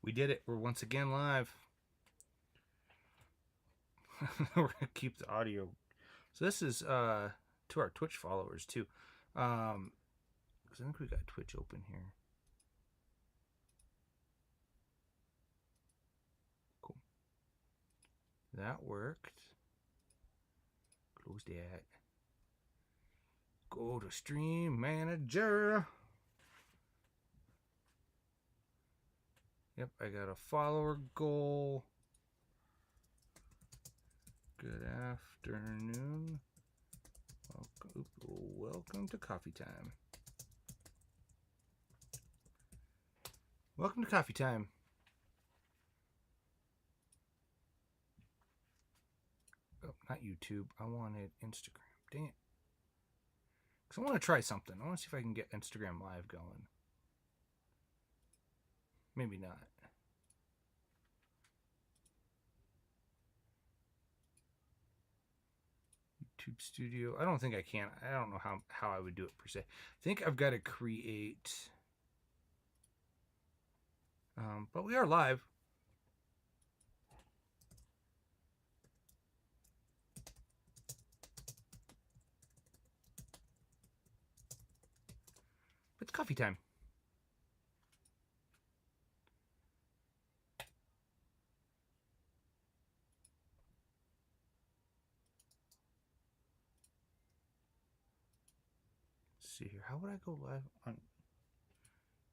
We did it. We're once again live. We're gonna keep the audio. So this is to our Twitch followers too. Because I think we got Twitch open here. Cool. That worked. Close that. Go to Stream Manager. Yep, I got a follower goal. Good afternoon. Welcome to coffee time. Welcome to coffee time. Oh, not YouTube. I wanted Instagram. Dang it. Because I want to try something. I want to see if I can get Instagram Live going. Maybe not. YouTube Studio. I don't think I can. I don't know how I would do it per se. I think I've got to create. But we are live. It's coffee time. Let's see here. How would I go live on?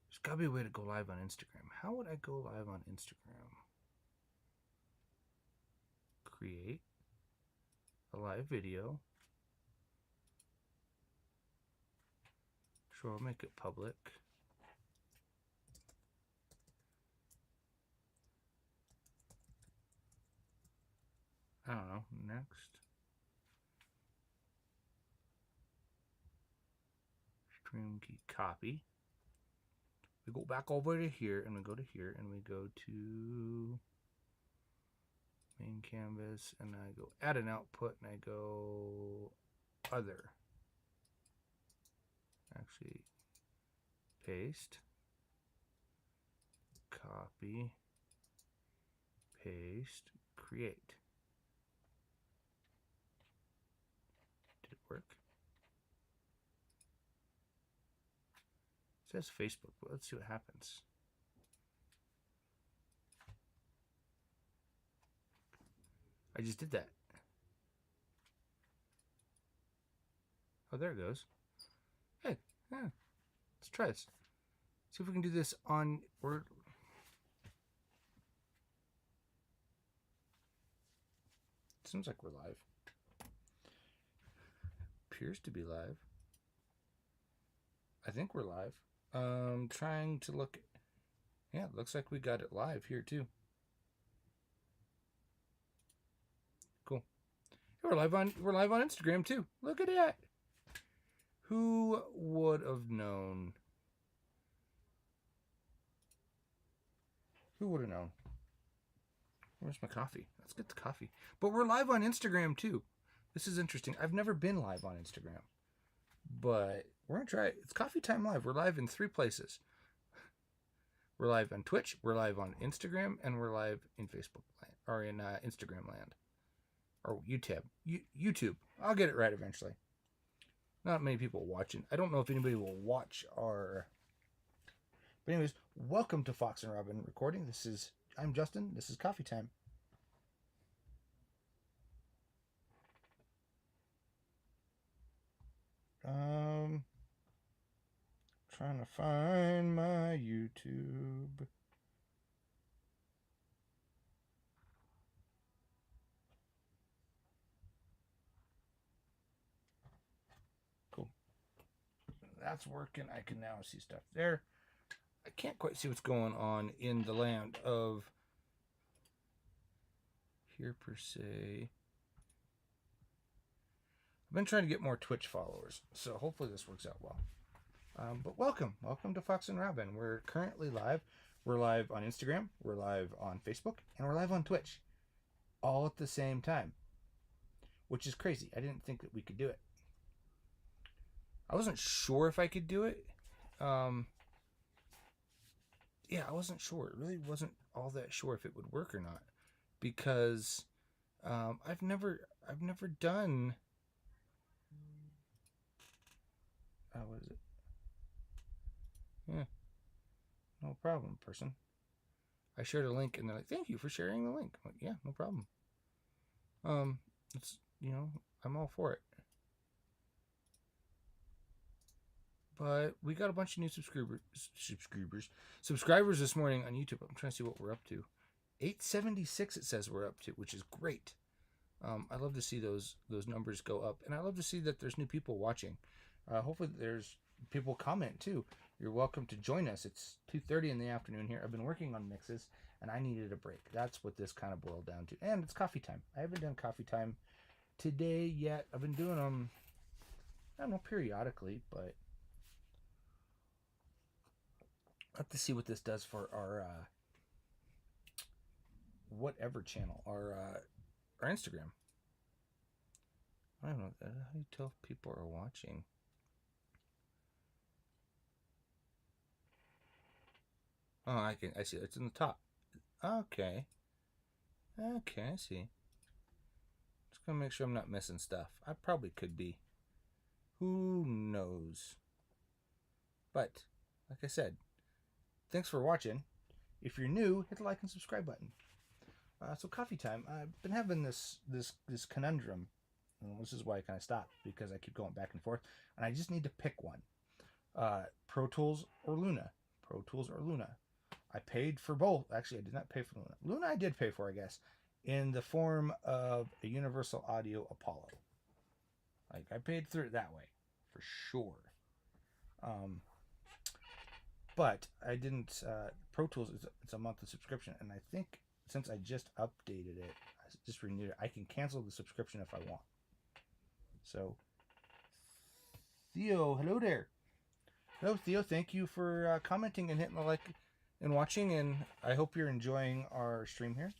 There's got to be a way to go live on Instagram. How would I go live on Instagram? Create a live video. Sure, I'll make it public. I don't know. Next. Stream key copy. We go back over to here and we go to here and we go to main canvas and I go add an output and I go other. Actually, paste, copy, paste, create. Did it work? It says Facebook, but let's see what happens. I just did that. Oh, there it goes. Hey, yeah. Let's try this. See if we can do this on. Seems like we're live. Appears to be live. I think we're live. Trying to look. Yeah, it looks like we got it live here too. Cool. We're live on Instagram too. Look at that. Who would have known? Who would have known? Where's my coffee? Let's get the coffee. But we're live on Instagram too. This is interesting. I've never been live on Instagram. But we're going to try it. It's Coffee Time Live. We're live in 3 places. We're live on Twitch, we're live on Instagram, and we're live in Facebook land, or in Instagram land. Or YouTube. YouTube. I'll get it right eventually. Not many people watching. I don't know if anybody will watch our... But anyways, welcome to Fox and Robyn Recording. I'm Justin. This is Coffee Time. Trying to find my YouTube. Cool. That's working. I can now see stuff there. I can't quite see what's going on in the land of here per se. I've been trying to get more Twitch followers, so hopefully this works out well. But welcome to Fox and Robyn. We're currently live. We're live on Instagram, we're live on Facebook, and we're live on Twitch, all at the same time, which is crazy. I didn't think that we could do it. I wasn't sure if I could do it. yeah, I wasn't sure. It really wasn't all that sure if it would work or not, because I've never done. What is it? Yeah, no problem, person. I shared a link, and they're like, "Thank you for sharing the link." I'm like, yeah, no problem. It's I'm all for it. But we got a bunch of new subscribers this morning on YouTube. I'm trying to see what we're up to. 876 it says we're up to, which is great. I love to see those numbers go up, and I love to see that there's new people watching. Hopefully, there's people comment too. You're welcome to join us. It's 2:30 in the afternoon here. I've been working on mixes, and I needed a break. That's what this kind of boiled down to. And it's coffee time. I haven't done coffee time today yet. I've been doing them, I don't know, periodically, but I'll have to see what this does for our whatever channel, our Instagram. I don't know. How do you tell if people are watching? Oh, I see. It's in the top. Okay. Okay, I see. Just gonna make sure I'm not missing stuff. I probably could be. Who knows? But, like I said, thanks for watching. If you're new, hit the like and subscribe button. So coffee time. I've been having this conundrum. And this is why I kind of stopped, because I keep going back and forth, and I just need to pick one. Pro Tools or Luna. Pro Tools or Luna. I paid for both. Actually, I did not pay for Luna. Luna I did pay for, I guess, in the form of a Universal Audio Apollo. Like, I paid through it that way, for sure. But I didn't. Pro Tools, it's a monthly subscription, and I think since I just updated it, I just renewed it, I can cancel the subscription if I want. So, Theo, hello there. Hello, Theo. Thank you for commenting and hitting the like and watching, and I hope you're enjoying our stream here.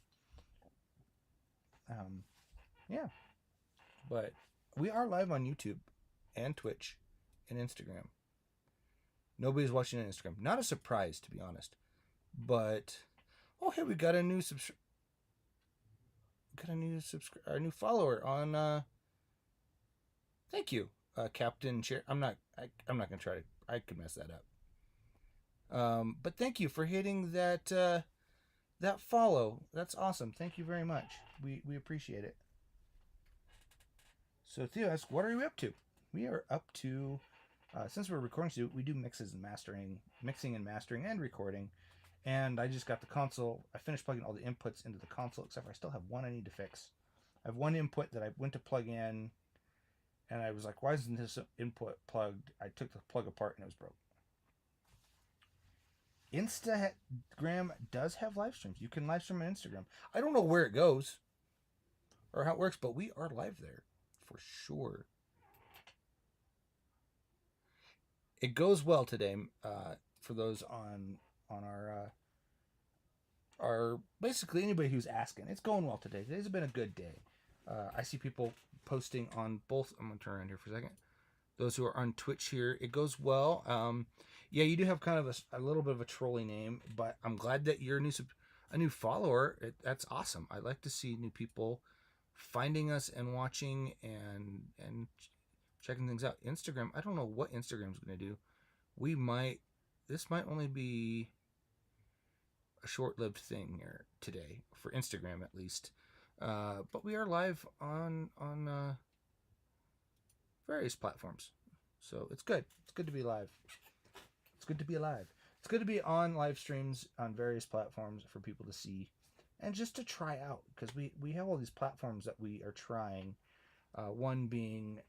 Yeah, but we are live on YouTube and Twitch and Instagram. Nobody's watching on Instagram. Not a surprise, to be honest. But hey, we got a new new follower on. Thank you, Captain Chair. I'm not gonna try to. I could mess that up. But thank you for hitting that follow. That's awesome. Thank you very much. We appreciate it. So Theo asks, what are we up to? We are up to, since we're recording, we do mixing and mastering, and recording. And I just got the console. I finished plugging all the inputs into the console, except for I still have one I need to fix. I have one input that I went to plug in, and I was like, why isn't this input plugged? I took the plug apart, and it was broke. Instagram does have live streams. You can live stream on Instagram. I don't know where it goes or how it works, but we are live there for sure. It goes well today for those on our basically anybody who's asking. It's going well today. Today's been a good day. I see people posting on both. I'm gonna turn around here for a second. Those who are on Twitch here, it goes well. Yeah, you do have kind of a little bit of a trolly name, but I'm glad that you're a new follower. That's awesome. I like to see new people finding us and watching and checking things out. Instagram, I don't know what Instagram's going to do. This might only be a short-lived thing here today, for Instagram at least. But we are live on various platforms. So it's good. It's good to be live. It's good to be alive. It's good to be on live streams on various platforms for people to see and just to try out, because we have all these platforms that we are trying. One being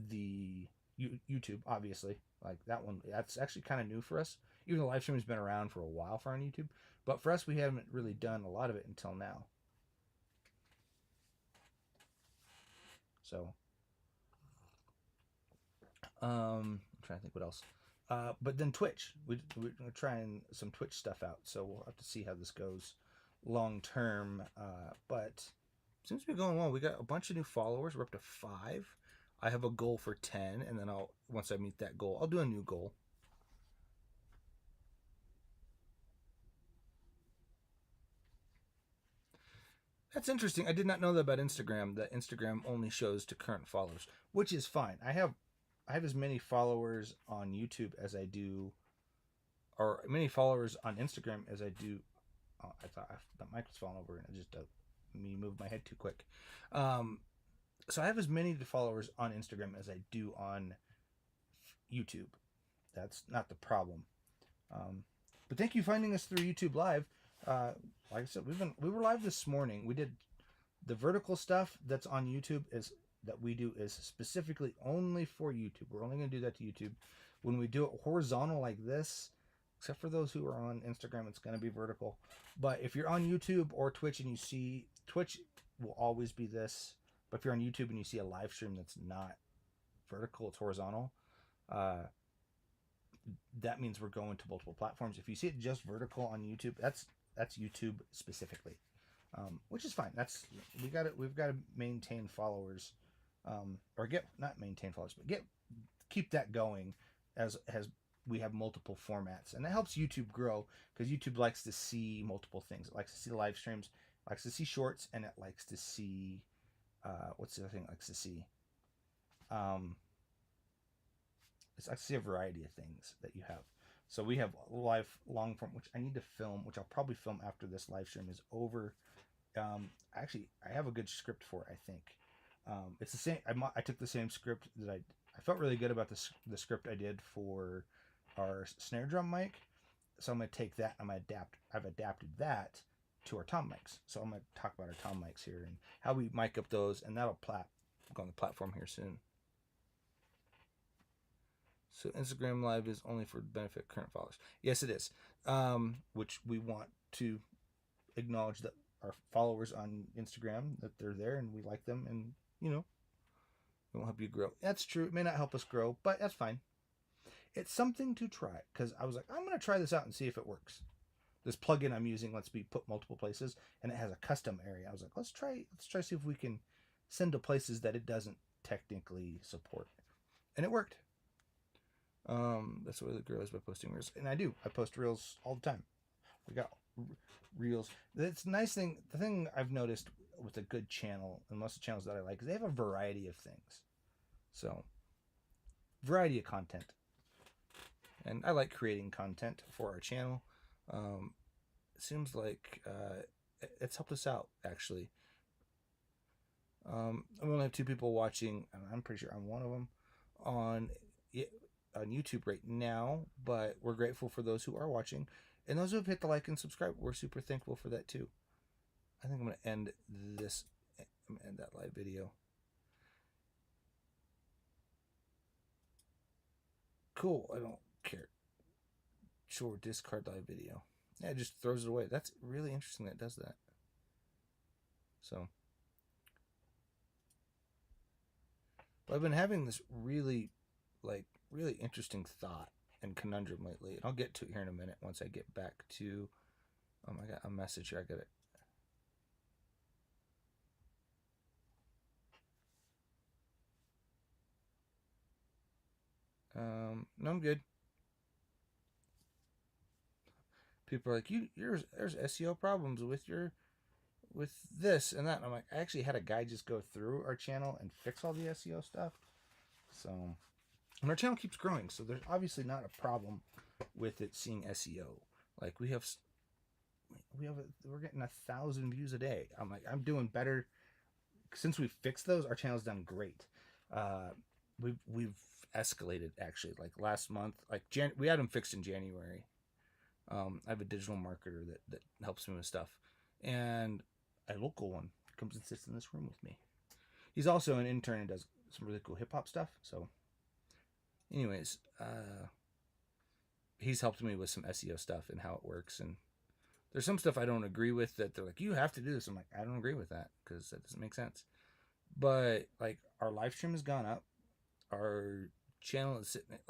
the YouTube, obviously. Like that one, that's actually kind of new for us. Even though live stream has been around for a while for on YouTube, but for us, we haven't really done a lot of it until now. So, I'm trying to think what else. But then Twitch, we're trying some Twitch stuff out, so we'll have to see how this goes long term. But seems to be going well. We got a bunch of new followers. We're up to 5. I have a goal for 10, and then once I meet that goal, I'll do a new goal. That's interesting. I did not know that about Instagram. That Instagram only shows to current followers, which is fine. I have as many followers on YouTube as I do, or many followers on Instagram as I do. Oh, I thought that mic was falling over, and it just me moved my head too quick. Um, so I have as many followers on Instagram as I do on YouTube. That's not the problem. Um, but thank you for finding us through YouTube Live. Like I said, we were live this morning. We did the vertical stuff that's on YouTube is that we do is specifically only for YouTube. We're only going to do that to YouTube. When we do it horizontal like this, except for those who are on Instagram, it's going to be vertical. But if you're on YouTube or Twitch and you see Twitch will always be this. But if you're on YouTube and you see a live stream that's not vertical, it's horizontal. That means we're going to multiple platforms. If you see it just vertical on YouTube, that's YouTube specifically, which is fine. That's we've got to maintain followers, or get not maintain followers, but keep that going as we have multiple formats, and that helps YouTube grow because YouTube likes to see multiple things. It likes to see the live streams, likes to see shorts, and it likes to see what's the other thing it likes to see. It's actually a variety of things that you have. So we have live long form, which I need to film, which I'll probably film after this live stream is over. Actually, I have a good script for it, I think. It's the same. I took the same script that I felt really good about the script I did for our snare drum mic. So I'm going to take that. I've adapted that to our tom mics. So I'm going to talk about our tom mics here and how we mic up those, and that'll go on the platform here soon. So Instagram Live is only for benefit current followers. Yes, it is. Which we want to acknowledge that our followers on Instagram, that they're there and we like them, and it will help you grow. That's true. It may not help us grow, but that's fine. It's something to try, because I was like, I'm going to try this out and see if it works. This plugin I'm using lets me put multiple places, and it has a custom area. I was like, let's try see if we can send to places that it doesn't technically support, and it worked. That's the way the grow is by posting reels, and I post reels all the time. We got reels. That's a nice thing. The thing I've noticed with a good channel, and most of the channels that I like, is they have a variety of things. So, variety of content, and I like creating content for our channel. It seems like it's helped us out, actually. We only have 2 people watching, and I'm pretty sure I'm one of them on YouTube right now, but we're grateful for those who are watching, and those who have hit the like and subscribe. We're super thankful for that too. I think I'm going to end that live video. Cool. I don't care. Sure, discard live video. Yeah, it just throws it away. That's really interesting that it does that. So, but I've been having this really interesting thought and conundrum lately, and I'll get to it here in a minute once I get back to. I got a message here. I got it. No, I'm good. People are like, there's SEO problems with this and that. And I'm like, I actually had a guy just go through our channel and fix all the SEO stuff. So, and our channel keeps growing, so there's obviously not a problem with it seeing SEO. Like we're getting 1,000 views a day. I'm like, I'm doing better since we fixed those. Our channel's done great. We've escalated, actually. Like last month, we had them fixed in January. I have a digital marketer that helps me with stuff, and a local one comes and sits in this room with me. He's also an intern and does some really cool hip hop stuff. So, anyways, he's helped me with some SEO stuff and how it works. And there's some stuff I don't agree with that they're like, you have to do this. I'm like, I don't agree with that because that doesn't make sense. But like, our live stream has gone up. Our channel is sitting at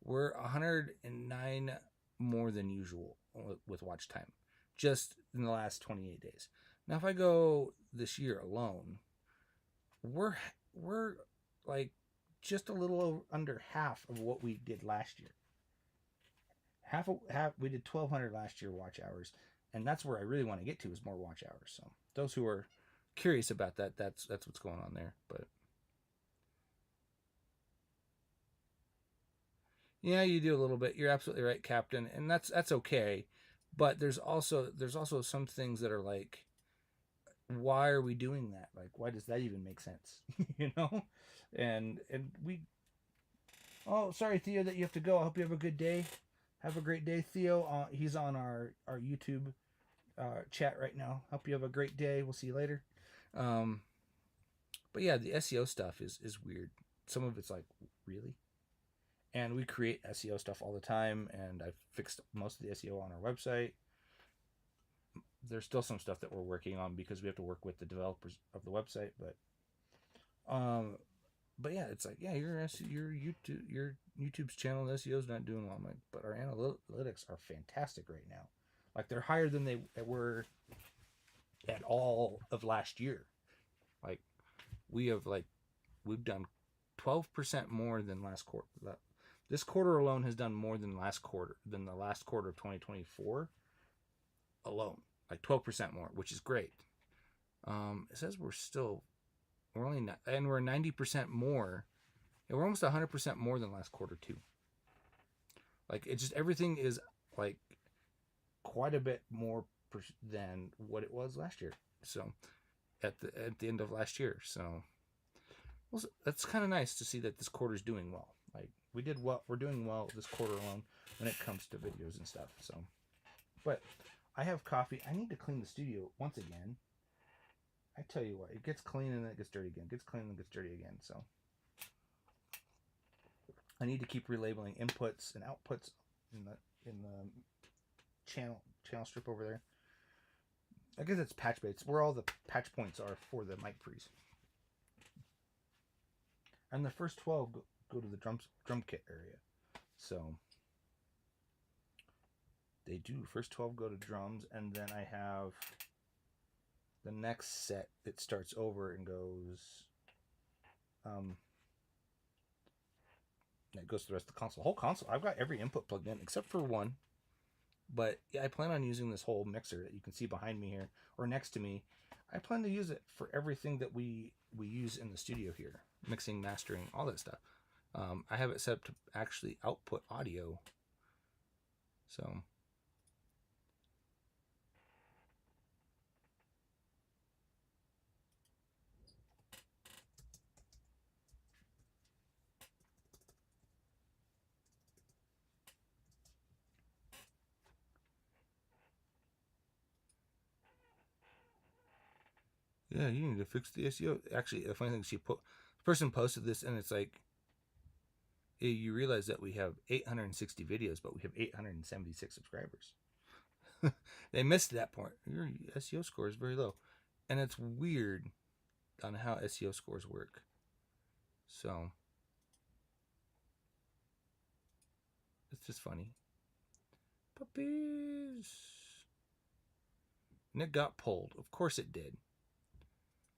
we're 109 more than usual with watch time just in the last 28 days. Now, if I go this year alone, we're like just a little under half of what we did last year. Half we did 1,200 last year watch hours, and that's where I really want to get to is more watch hours. So those who are curious about that, that's what's going on there. But yeah, you do a little bit. You're absolutely right, Captain, and that's okay. But there's also some things that are like, why are we doing that? Like, why does that even make sense? you know? And we Oh, sorry, Theo, that you have to go. I hope you have a good day. Have a great day, Theo. He's on our YouTube chat right now. Hope you have a great day. We'll see you later. Um, but yeah, the SEO stuff is weird. Some of it's like, really? And we create SEO stuff all the time, and I've fixed most of the SEO on our website. There's still some stuff that we're working on because we have to work with the developers of the website, um, but yeah, it's like, yeah, your YouTube's channel and SEO is not doing well. I'm like, but our analytics are fantastic right now. Like, they're higher than they were at all of last year. Like, we've done 12% more than last quarter. This quarter alone has done more than the last quarter of 2024 alone. Like 12% more, which is great. It says we're only not, and we're 90% more. And we're almost 100% more than last quarter too. Like, it's just, everything is like quite a bit more than what it was last year. So at the end of last year. So that's kind of nice to see that this quarter's doing well. Like, we're doing well this quarter alone when it comes to videos and stuff. So, but I have coffee. I need to clean the studio once again. I tell you what, it gets clean and then it gets dirty again. It gets clean and then it gets dirty again. So I need to keep relabeling inputs and outputs in the channel strip over there. I guess it's patch bits, where all the patch points are for the mic pre's. And the first 12 go to the drum kit area. So they do. First 12 go to drums, and then I have the next set that starts over and goes it goes to the rest of the console. Whole console. I've got every input plugged in except for one. But yeah, I plan on using this whole mixer that you can see behind me here, or next to me. I plan to use it for everything that we use in the studio here. Mixing, mastering, all that stuff. I have it set up to actually output audio. So yeah, you need to fix the SEO. Actually, the funny thing is, the person posted this, and it's like, hey, you realize that we have 860 videos, but we have 876 subscribers. They missed that point. Your SEO score is very low, and it's weird on how SEO scores work. So it's just funny. Puppies. And it got pulled. Of course it did.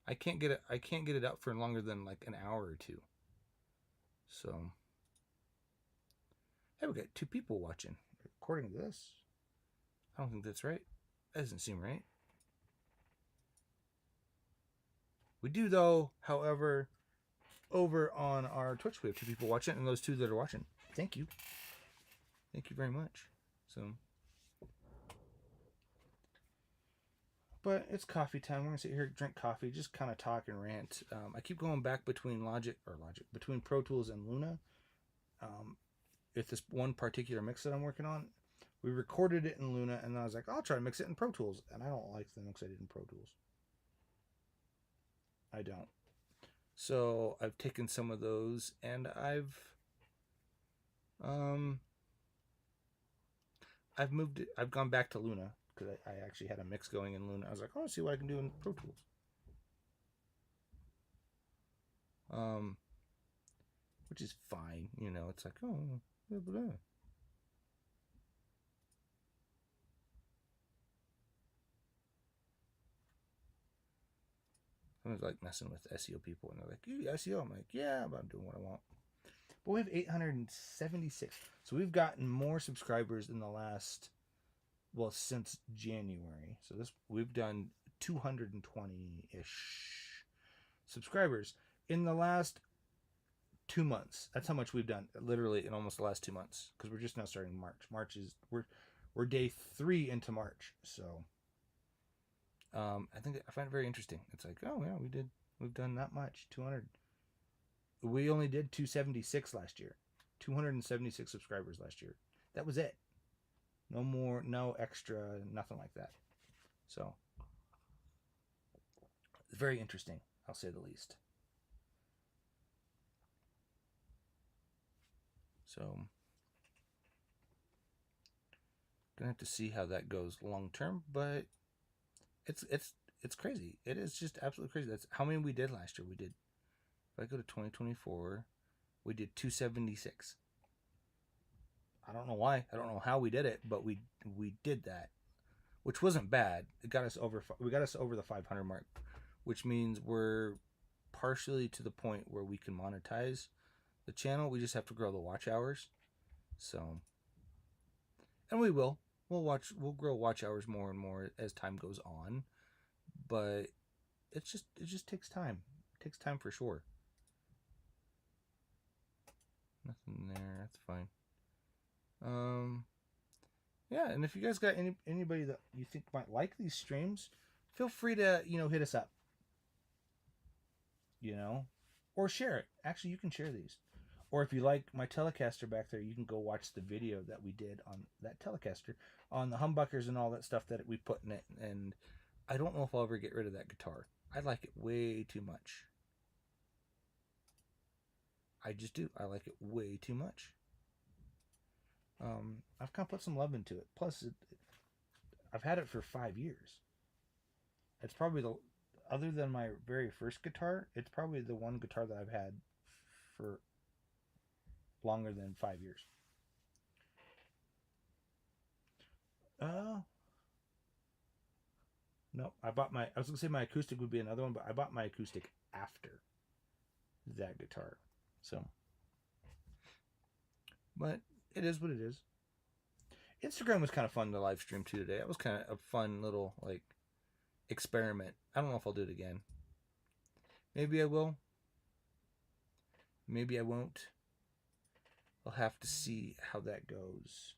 I can't get it out for longer than like an hour or two. So, hey, we got 2 people watching. According to this, I don't think that's right. That doesn't seem right. We do, though. However, over on our Twitch, we have 2 people watching, and those 2 that are watching, thank you. Thank you very much. So, but it's coffee time. We're gonna sit here, drink coffee, just kind of talk and rant. I keep going back between between Pro Tools and Luna. If this one particular mix that I'm working on, we recorded it in Luna, and then I was like, I'll try to mix it in Pro Tools, and I don't like the mix I did in Pro Tools. I don't. So I've taken some of those, and I've moved it. I've gone back to Luna because I actually had a mix going in Luna. I was like, I want to see what I can do in Pro Tools. Which is fine, you know. It's like, oh, blah, blah, blah. I was like messing with SEO people, and they're like, "You SEO?" I'm like, "Yeah, but I'm doing what I want." But we have 876, so we've gotten more subscribers in the last, well, since January. So we've done 220-ish subscribers in the last 2 months. That's how much we've done, literally in almost the last 2 months, because we're just now starting March. March is we're day 3 into March, so I think I find it very interesting. It's like, oh yeah, we've done that much. 200. We only did 276 last year. 276 subscribers last year. That was it. No more, no extra, nothing like that. So it's very interesting, I'll say the least. So gonna have to see how that goes long term, but it's crazy. It is just absolutely crazy. That's how many we did last year. We did, if I go to 2024, we did 276. I don't know why. I don't know how we did it, but we did that, which wasn't bad. It got us over. We got us over the 500 mark, which means we're partially to the point where we can monetize the channel. We just have to grow the watch hours. So, and we will. We'll grow watch hours more and more as time goes on. But it just takes time. It takes time for sure. Nothing there. That's fine. Yeah, and if you guys got anybody that you think might like these streams, feel free to, hit us up. Or share it. Actually, you can share these. Or if you like my Telecaster back there, you can go watch the video that we did on that Telecaster, on the humbuckers and all that stuff that we put in it. And I don't know if I'll ever get rid of that guitar. I like it way too much. I just do. I like it way too much. I've kind of put some love into it. Plus, I've had it for 5 years. It's probably other than my very first guitar, it's probably the one guitar that I've had for longer than 5 years. No, I was going to say my acoustic would be another one, but I bought my acoustic after that guitar. So, but it is what it is. Instagram was kind of fun to live stream too today. It was kind of a fun little experiment. I don't know if I'll do it again. Maybe I will. Maybe I won't. I'll have to see how that goes.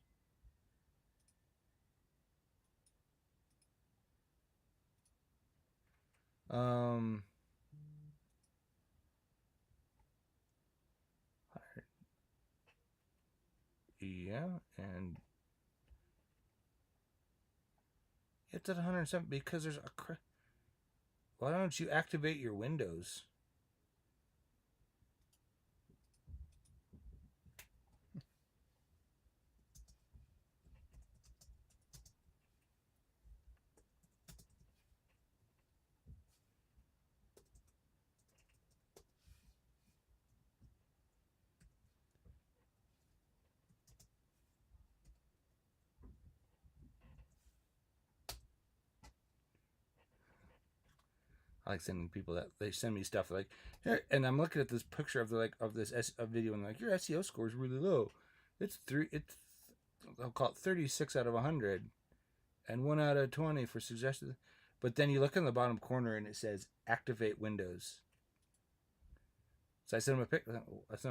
Yeah, and it's at 107 because there's a. Why don't you activate your windows? I like sending people that they send me stuff like here, and I'm looking at this picture of this video and your SEO score is really low. It's I'll call it 36 out of 100, and 1 out of 20 for suggested. But then you look in the bottom corner and it says activate Windows. So I sent him a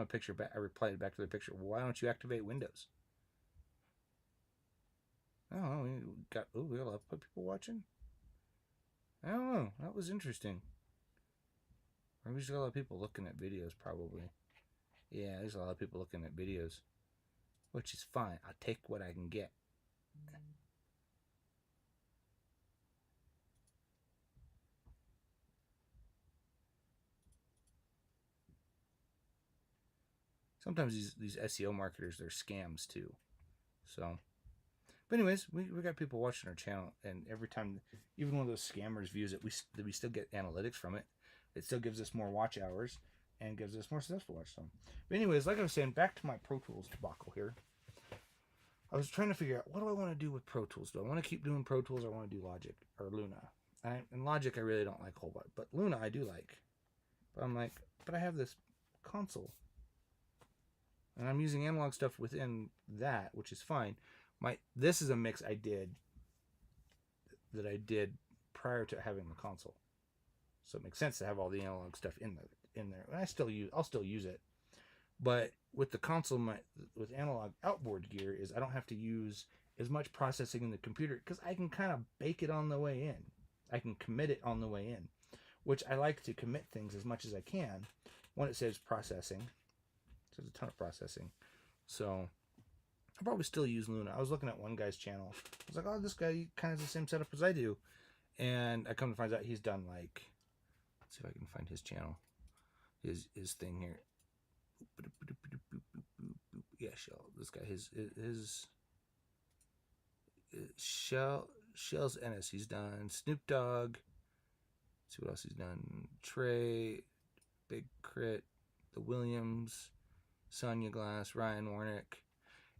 picture back. I replied back to the picture. Why don't you activate Windows? Oh, we got a lot of people watching. I don't know. That was interesting. Or we just got a lot of people looking at videos, probably. Yeah, there's a lot of people looking at videos, which is fine. I'll take what I can get. Sometimes these SEO marketers, they're scams too. So, but anyways, we got people watching our channel, and every time, even one of those scammers views it, we still get analytics from it. It still gives us more watch hours and gives us more stuff to watch. So, but anyways, like I was saying, back to my Pro Tools debacle here. I was trying to figure out, what do I want to do with Pro Tools? Do I want to keep doing Pro Tools, or I want to do Logic or Luna? And Logic I really don't like a whole lot, but Luna I do like. But I'm like, but I have this console, and I'm using analog stuff within that, which is fine. This is a mix I did prior to having the console. So it makes sense to have all the analog stuff in there. And I'll still use it. But with the console, with analog outboard gear, is I don't have to use as much processing in the computer because I can kind of bake it on the way in. I can commit it on the way in, which I like to commit things as much as I can when it says processing. It says a ton of processing. So I'll probably still use Luna. I was looking at one guy's channel. I was like, oh, this guy kind of has the same setup as I do. And I come to find out he's done like, let's see if I can find his channel, his thing here. Yeah, Shell. This guy, his Shell's Ennis. He's done Snoop Dogg. Let's see what else he's done. Trey, Big Crit, The Williams, Sonya Glass, Ryan Warnick.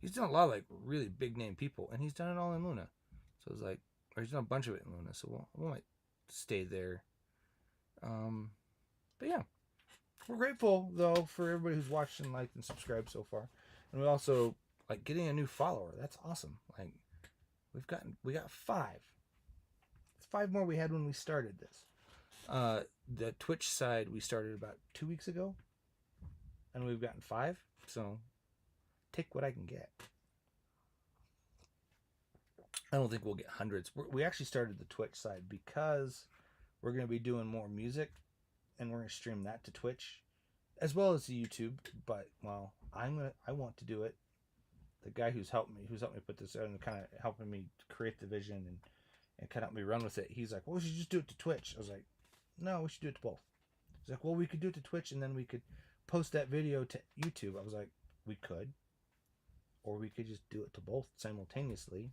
He's done a lot of like really big name people, and he's done it all in Luna. So it's like, or he's done a bunch of it in Luna. So we might stay there. But yeah, we're grateful though for everybody who's watched and liked and subscribed so far, and we also like getting a new follower. That's awesome. Like we got 5. It's 5 more we had when we started this. The Twitch side we started about 2 weeks ago, and we've gotten 5. So take what I can get. I don't think we'll get hundreds. We actually started the Twitch side because we're going to be doing more music, and we're going to stream that to Twitch as well as to YouTube. But well, I want to do it. The guy who's helped me put this out and kind of helping me create the vision and kind of help me run with it. He's like, well, we should just do it to Twitch. I was like, no, we should do it to both. He's like, well, we could do it to Twitch and then we could post that video to YouTube. I was like, we could. Or we could just do it to both simultaneously.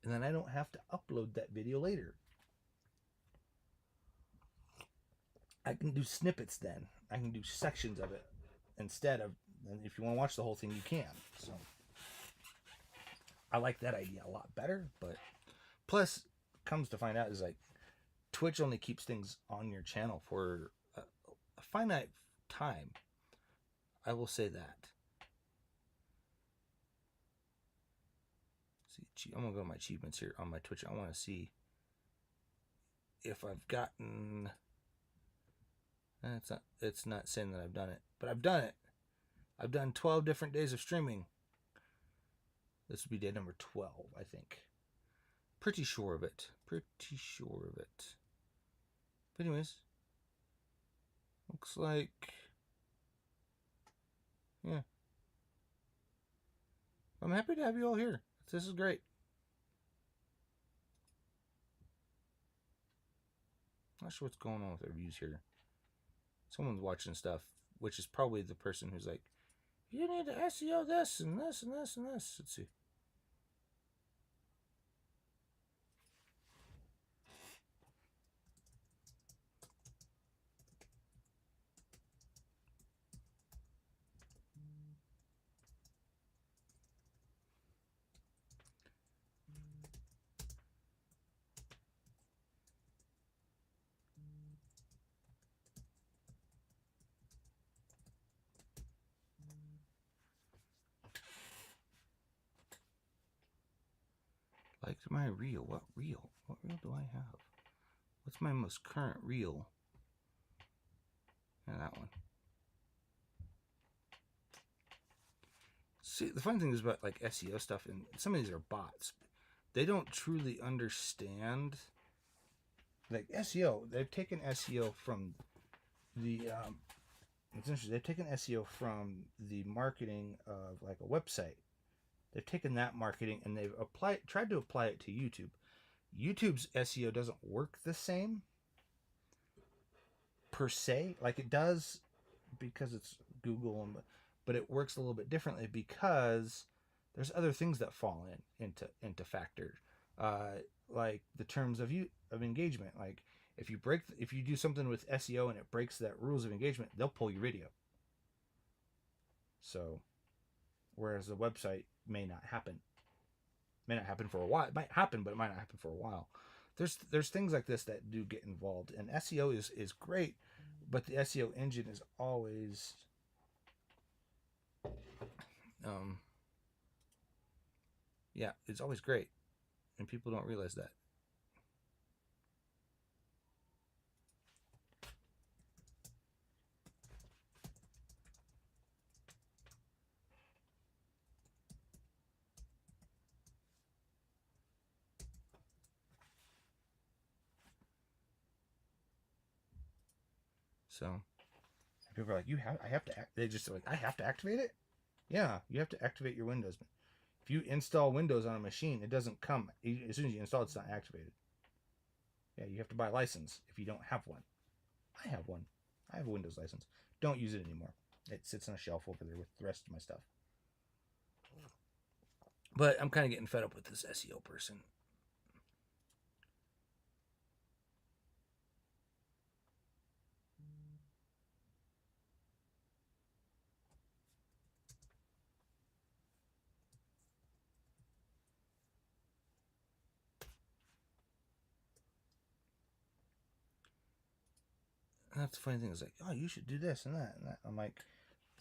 And then I don't have to upload that video later. I can do snippets then. I can do sections of it instead of, and if you want to watch the whole thing, you can. So I like that idea a lot better. But plus, comes to find out is like Twitch only keeps things on your channel for a finite time. I will say that. See, I'm gonna go to my achievements here on my Twitch. I want to see if I've gotten. It's not saying that I've done it, but I've done it. I've done 12 different days of streaming. This would be day number 12, I think. Pretty sure of it. But anyways, looks like, yeah. I'm happy to have you all here. This is great. Not sure what's going on with their views here. Someone's watching stuff, which is probably the person who's like, you need to SEO this and this and this and this. Let's see. Liked my reel. What reel? What reel do I have? What's my most current reel? Yeah, that one. See, the fun thing is about like SEO stuff, and some of these are bots. They don't truly understand like SEO. They've taken SEO from the it's interesting. They've taken SEO from the marketing of like a website. They've taken that marketing and they've tried to apply it to YouTube. YouTube's SEO doesn't work the same per se, like it does because it's Google, but it works a little bit differently because there's other things that fall into factor, like the terms of engagement. Like if you do something with SEO and it breaks that rules of engagement, they'll pull your video. So, whereas a website may not happen for a while. It might happen, but it might not happen for a while. There's things like this that do get involved, and SEO is great, but the SEO engine is always it's always great, and people don't realize that. So people are like, I have to, they just like, I have to activate it. Yeah, you have to activate your Windows. If you install Windows on a machine, it doesn't come as soon as you install it, it's not activated. Yeah, you have to buy a license if you don't have one. I have one. I have a Windows license. Don't use it anymore. It sits on a shelf over there with the rest of my stuff. But I'm kind of getting fed up with this SEO person. And that's the funny thing is like, oh, you should do this and that and that. I'm like,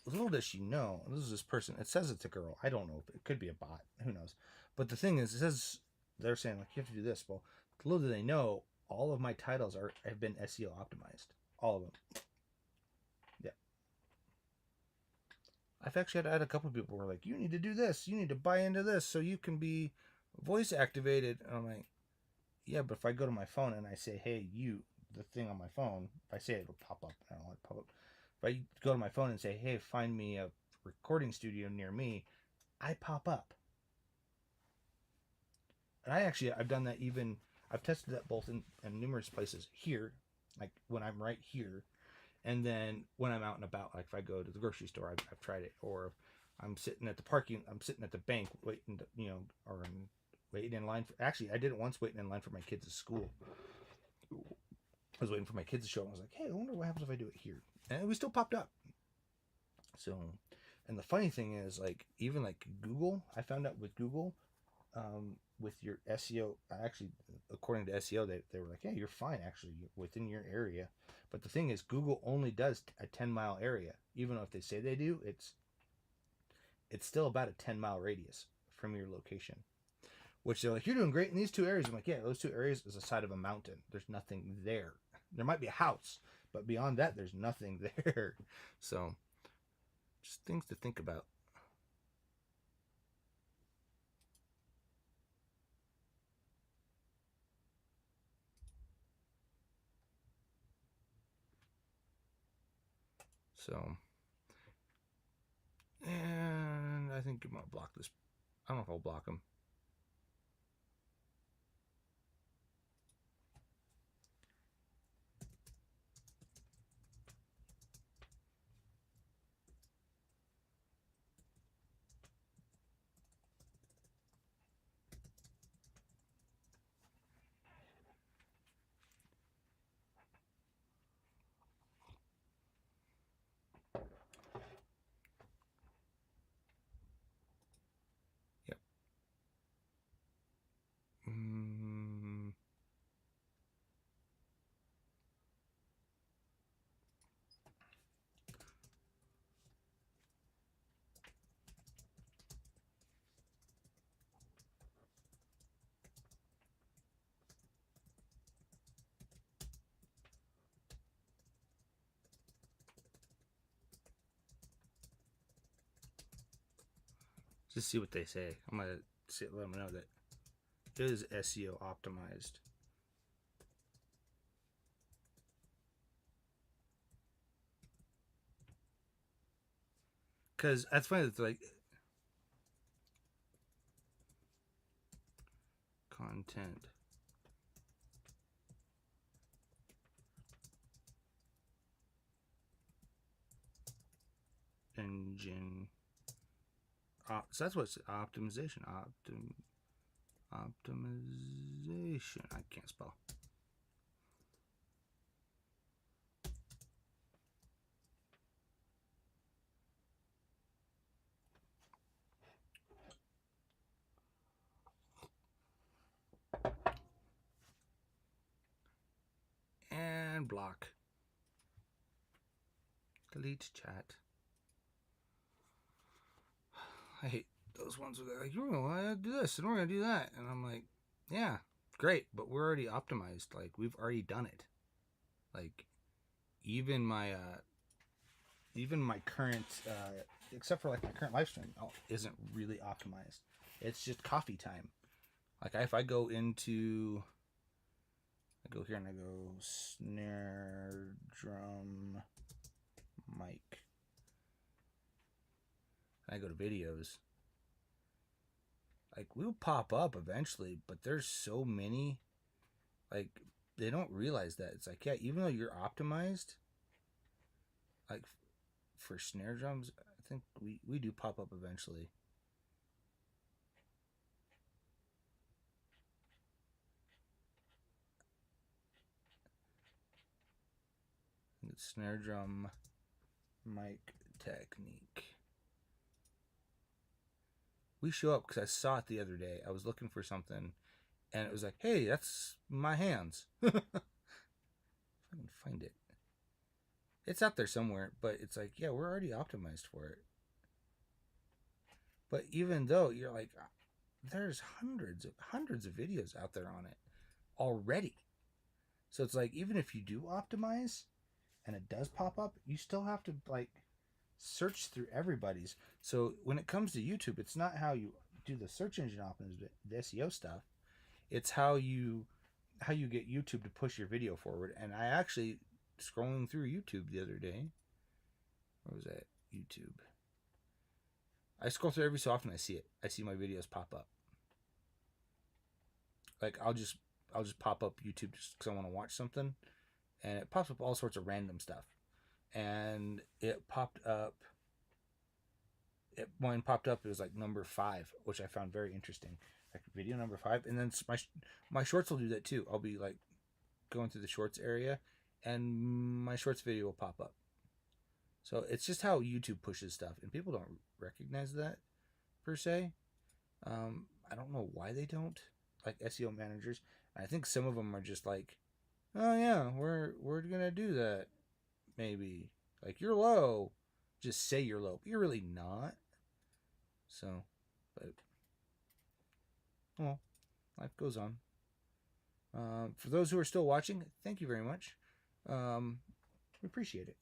little does she know, this is this person. It says it's a girl. I don't know if it could be a bot. Who knows? But the thing is, it says they're saying like you have to do this. Well, little do they know, all of my titles have been SEO optimized. All of them. Yeah. I've actually had a couple of people who were like, you need to do this. You need to buy into this so you can be voice activated. And I'm like, yeah, but if I go to my phone and I say, hey, you, the thing on my phone, if I say it, it'll pop up. I don't want it to pop up. If I go to my phone and say, hey, find me a recording studio near me, I pop up. And I've done that even, I've tested that both in numerous places here, like when I'm right here, and then when I'm out and about, like if I go to the grocery store, I've tried it, or I'm sitting at the bank waiting to, or I'm waiting in line for, actually, I did it once waiting in line for my kids' school. I was waiting for my kids to show up. I was like, hey, I wonder what happens if I do it here. And we still popped up. So, and the funny thing is, like, even like Google, I found out with Google, with your SEO, actually, according to SEO, they were like, yeah, you're fine, actually, within your area. But the thing is, Google only does a 10-mile area. Even though if they say they do, it's still about a 10-mile radius from your location. Which they're like, you're doing great in these two areas. I'm like, yeah, those two areas is the side of a mountain. There's nothing there. There might be a house, but beyond that, there's nothing there. So, just things to think about. So, and I think I'm going to block this. I don't know if I'll block them. Yep. Just see what they say. I'm going to let them know that it is SEO optimized. Because that's funny. It's like content. Engine. So that's what's optimization. Optimization. I can't spell. And block. Delete chat. I hate those ones where they're like, you're going to do this and we're going to do that. And I'm like, yeah, great, but we're already optimized. Like, we've already done it. Like, even my current, except for like my current live stream, isn't really optimized. It's just coffee time. Like, if I go into I go here and I go snare drum mic. And I go to videos. Like, we'll pop up eventually, but there's so many. Like, they don't realize that. It's like, yeah, even though you're optimized, like, for snare drums, I think we do pop up eventually. Snare drum mic technique. We show up because I saw it the other day. I was looking for something, and it was like, hey, that's my hands. If I can find it. It's out there somewhere, but it's like, yeah, we're already optimized for it. But even though you're like, there's hundreds of videos out there on it already. So it's like, even if you do optimize and it does pop up, you still have to like search through everybody's. So when it comes to YouTube, it's not how you do the search engine optimization, the SEO stuff. It's how you get YouTube to push your video forward. And I actually, scrolling through YouTube the other day, where was that? YouTube. I scroll through every so often. I see it. I see my videos pop up. Like, I'll just pop up YouTube just because I want to watch something, and it pops up all sorts of random stuff. And it popped up. Mine popped up. It was like number 5, which I found very interesting. Like, video number 5, and then my shorts will do that too. I'll be like going through the shorts area, and my shorts video will pop up. So it's just how YouTube pushes stuff, and people don't recognize that per se. I don't know why they don't, like SEO managers. I think some of them are just like, oh yeah, we're gonna do that. Maybe like, you're low, just say you're low, but you're really not. So, but well, life goes on. For those who are still watching, thank you very much. We appreciate it.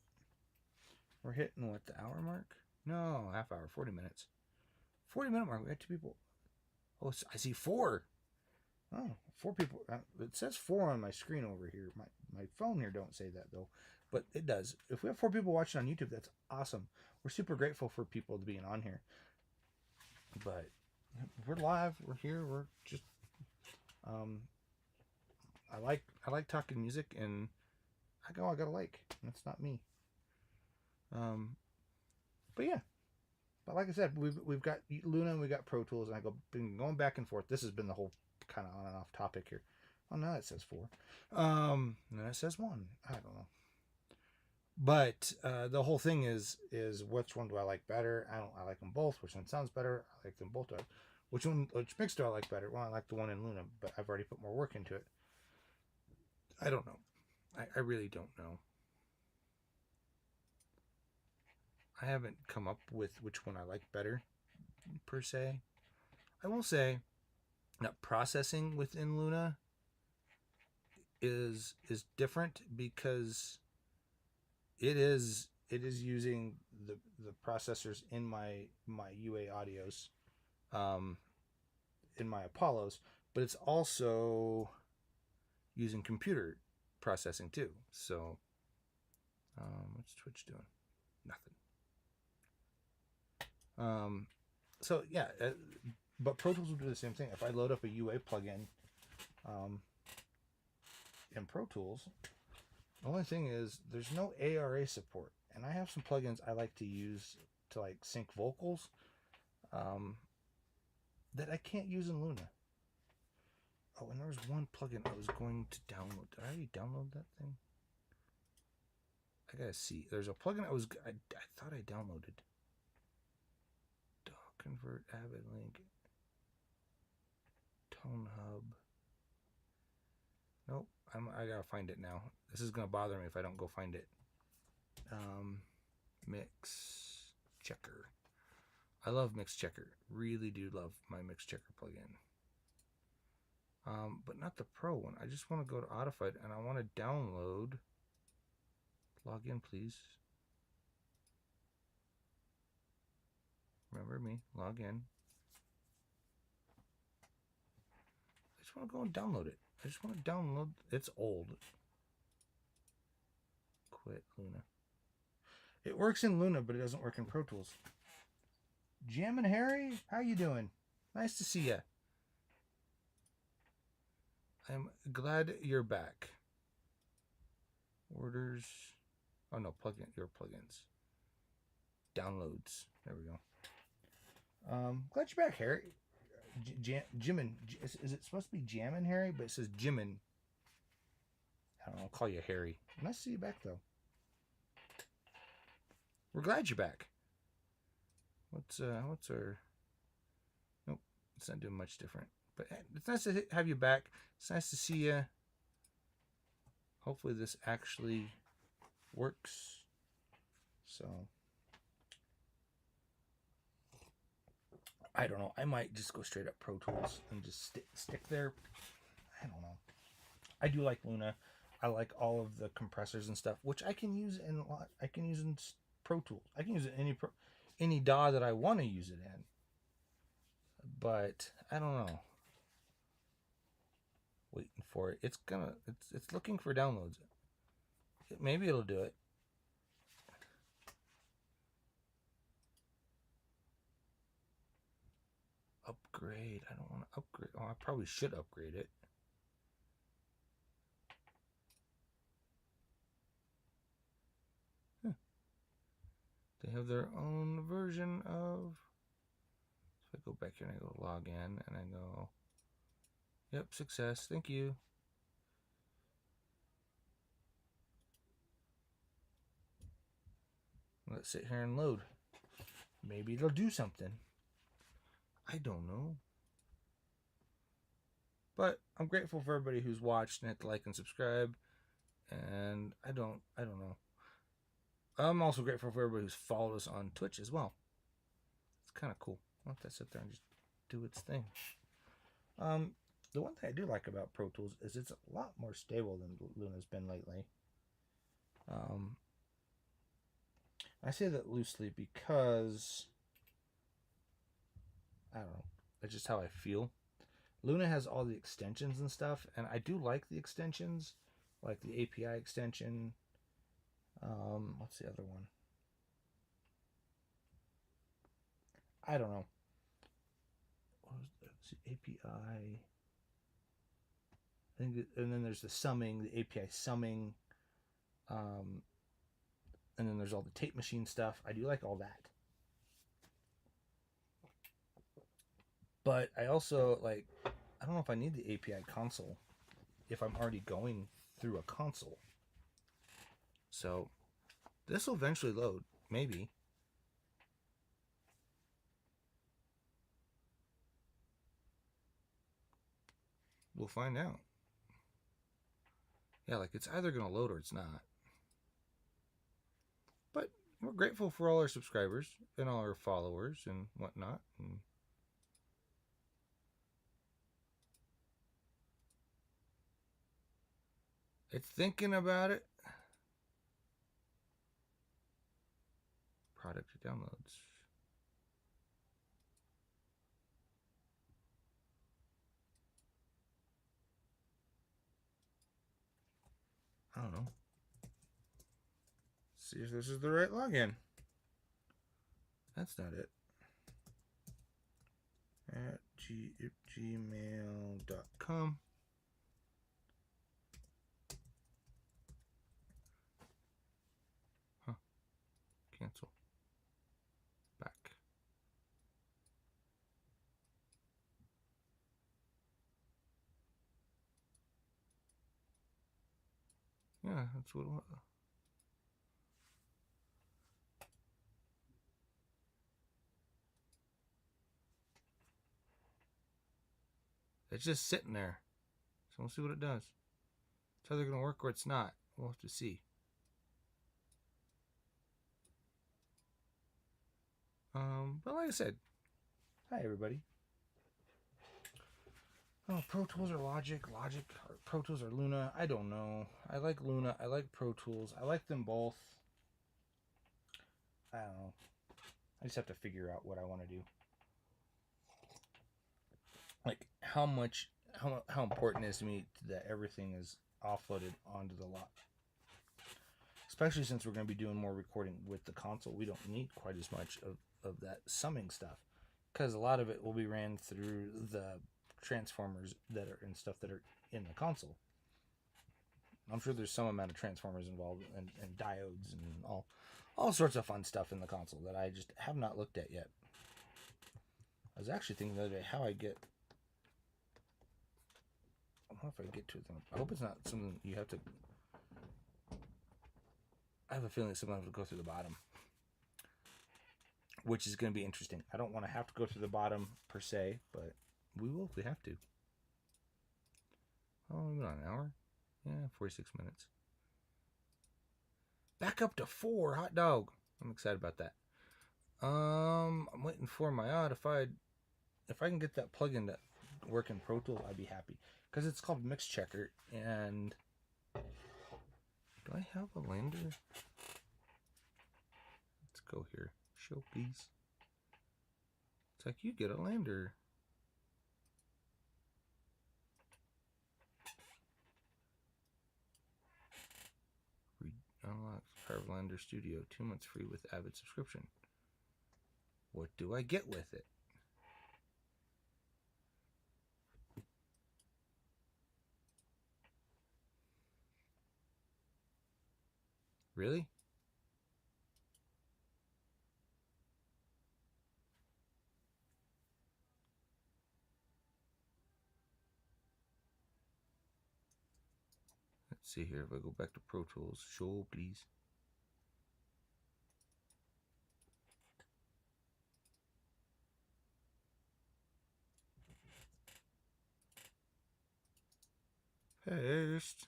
We're hitting what, the hour mark? No, half hour, 40 minutes. 40-minute mark. We got 2 people. Oh, I see 4. Oh, 4 people. It says 4 on my screen over here. My phone here don't say that though, but it does. If we have 4 people watching on YouTube, that's awesome. We're super grateful for people being on here. But we're live. We're here. We're just. I like talking music, and I got a like. That's not me. But yeah. But like I said, we've got Luna and we got Pro Tools, and been going back and forth. This has been the whole kind of on and off topic here. Oh, now it says 4. And it says 1. I don't know. But the whole thing is which one do I like better? I like them both. Which one sounds better? I like them both. Which mix do I like better? Well, I like the one in Luna, but I've already put more work into it. I don't know. I really don't know. I haven't come up with which one I like better, per se. I will say that processing within Luna is different, because it is using the processors in my UA audios, in my Apollos, but it's also using computer processing too. So what's Twitch doing? Nothing. So yeah, but Pro Tools will do the same thing. If I load up a UA plugin in Pro Tools, the only thing is there's no ARA support, and I have some plugins I like to use to like sync vocals that I can't use in Luna. Oh, and there was one plugin I was going to download. Did I already download that thing? I gotta see. There's a plugin I thought I downloaded. Convert, Avid link, Tone Hub. Nope, I gotta find it now. This is gonna bother me if I don't go find it. Mix Checker. I love Mix Checker. Really do love my Mix Checker plugin. But not the Pro one. I just want to go to Audified, and I want to download. Log in, please. Remember me. Log in. I just want to go and download it. I just want to download. It's old. Quit Luna. It works in Luna, but it doesn't work in Pro Tools. Jam and Harry, how you doing? Nice to see ya. I'm glad you're back. Orders. Oh no, plugin. Your plugins. Downloads. There we go. Glad you're back, Harry. Jimin. Is it supposed to be Jammin' Harry? But it says Jimin. I don't know. I'll call you Harry. Nice to see you back, though. We're glad you're back. What's our... Nope. It's not doing much different. But it's nice to have you back. It's nice to see you. Hopefully this actually works. So... I don't know. I might just go straight up Pro Tools and just stick there. I don't know. I do like Luna. I like all of the compressors and stuff, which I can use in a lot. I can use in Pro Tools. I can use it in any DAW that I want to use it in. But I don't know. Waiting for it. It's looking for downloads. Maybe it'll do it. Upgrade. I don't want to upgrade. Oh, I probably should upgrade it. Huh. They have their own version of... So I go back here and I go log in and I go... Yep, success. Thank you. Let's sit here and load. Maybe it'll do something. I don't know. But I'm grateful for everybody who's watched and hit the like and subscribe. And I don't know. I'm also grateful for everybody who's followed us on Twitch as well. It's kind of cool. I'll let that sit there and just do its thing. The one thing I do like about Pro Tools is it's a lot more stable than Luna's been lately. I say that loosely because... I don't know. That's just how I feel. Luna has all the extensions and stuff, and I do like the extensions, like the API extension. What's the other one? I don't know. What was the API? I think, and then there's the summing, the API summing. And then there's all the tape machine stuff. I do like all that. But I also, like, I don't know if I need the API console if I'm already going through a console. So, this will eventually load. Maybe. We'll find out. Yeah, like, it's either going to load or it's not. But we're grateful for all our subscribers and all our followers and whatnot. And it's thinking about it. Product downloads. I don't know. See if this is the right login. That's not it. At gmail.com. Huh. Cancel. Back. Yeah, that's what it was. It's just sitting there. So we'll see what it does. It's either going to work or it's not. We'll have to see. But like I said, hi everybody. Oh, Pro Tools or Logic, or Pro Tools or Luna. I don't know. I like Luna. I like Pro Tools. I like them both. I don't know. I just have to figure out what I want to do. Like how much how important it is to me that everything is offloaded onto the lot. Especially since we're going to be doing more recording with the console, we don't need quite as much of that summing stuff, because a lot of it will be ran through the transformers that are and stuff that are in the console. I'm sure there's some amount of transformers involved and diodes and all sorts of fun stuff in the console that I just have not looked at yet. I was actually thinking the other day how I get. I don't know if I get to it. I hope it's not something you have to. I have a feeling it's something I have to go through the bottom, which is going to be interesting. I don't want to have to go through the bottom per se, but we will if we have to. Oh, we've been on an hour? Yeah, 46 minutes. Back up to 4, hot dog. I'm excited about that. I'm waiting for my if I can get that plugin to work in Pro Tools, I'd be happy. Because it's called Mix Checker, and do I have a lander? Let's go here. Show, please. It's like you get a lander. Unlock Power of Lander Studio 2 months free with Avid subscription. What do I get with it? Really? Let's see here. If I go back to Pro Tools, show please. Paste.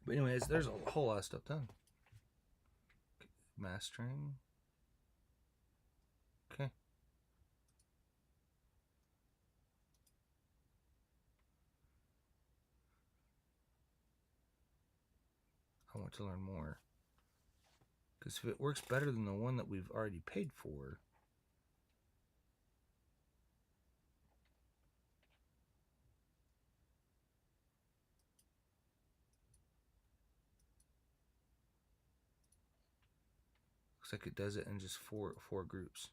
But anyways, there's a whole lot of stuff done. Mastering. Okay. I want to learn more. Because if it works better than the one that we've already paid for, looks like it does it in just four groups.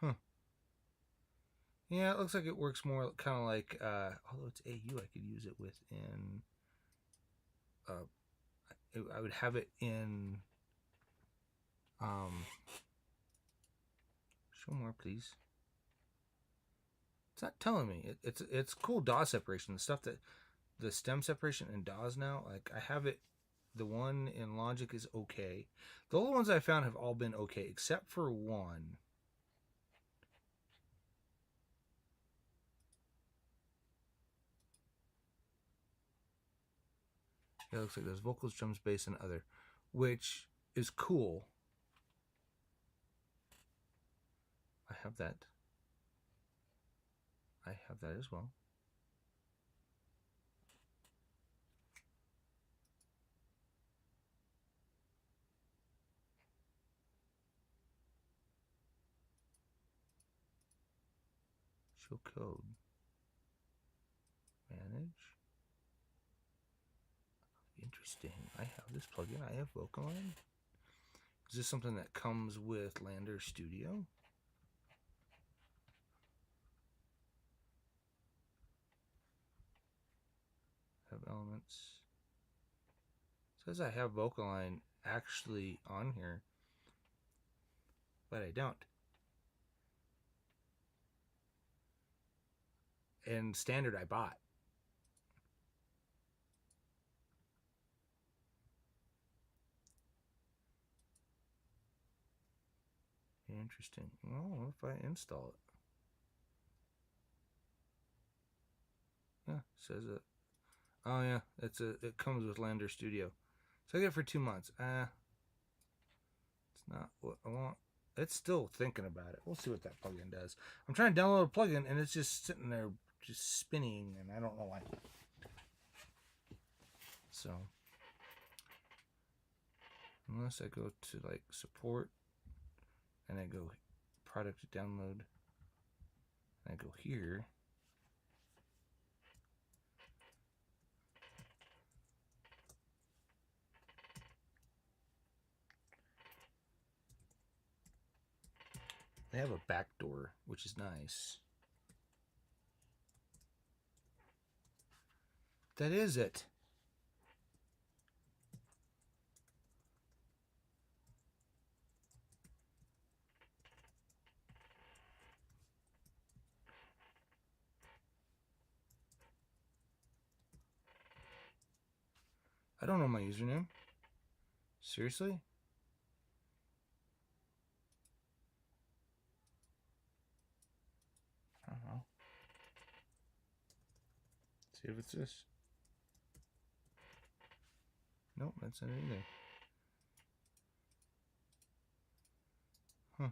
Huh. Yeah, it looks like it works more kind of like, although it's AU, I could use it within, I would have it in, show more, please. It's not telling me. It's cool DAW separation. The stuff that, the stem separation in DAWs now, like I have it, the one in Logic is okay. The other ones I found have all been okay, except for one. It looks like there's vocals, drums, bass, and other, which is cool. I have that. I have that as well. Show code. Manage. Interesting. I have this plugin. I have Vocalline. Is this something that comes with Lander Studio? Have elements. It says I have Vocalline actually on here, but I don't. And standard I bought. Interesting. Well, what if I install it? Yeah, it says it. Oh yeah, it comes with Lander Studio. So I get it for 2 months. It's not what I want. It's still thinking about it. We'll see what that plugin does. I'm trying to download a plugin and it's just sitting there just spinning and I don't know why. So unless I go to like support and I go product to download and I go here, they have a backdoor, which is nice. That is it. I don't know my username. Seriously? I don't know. See if it's this. Nope, that's not it either. Huh.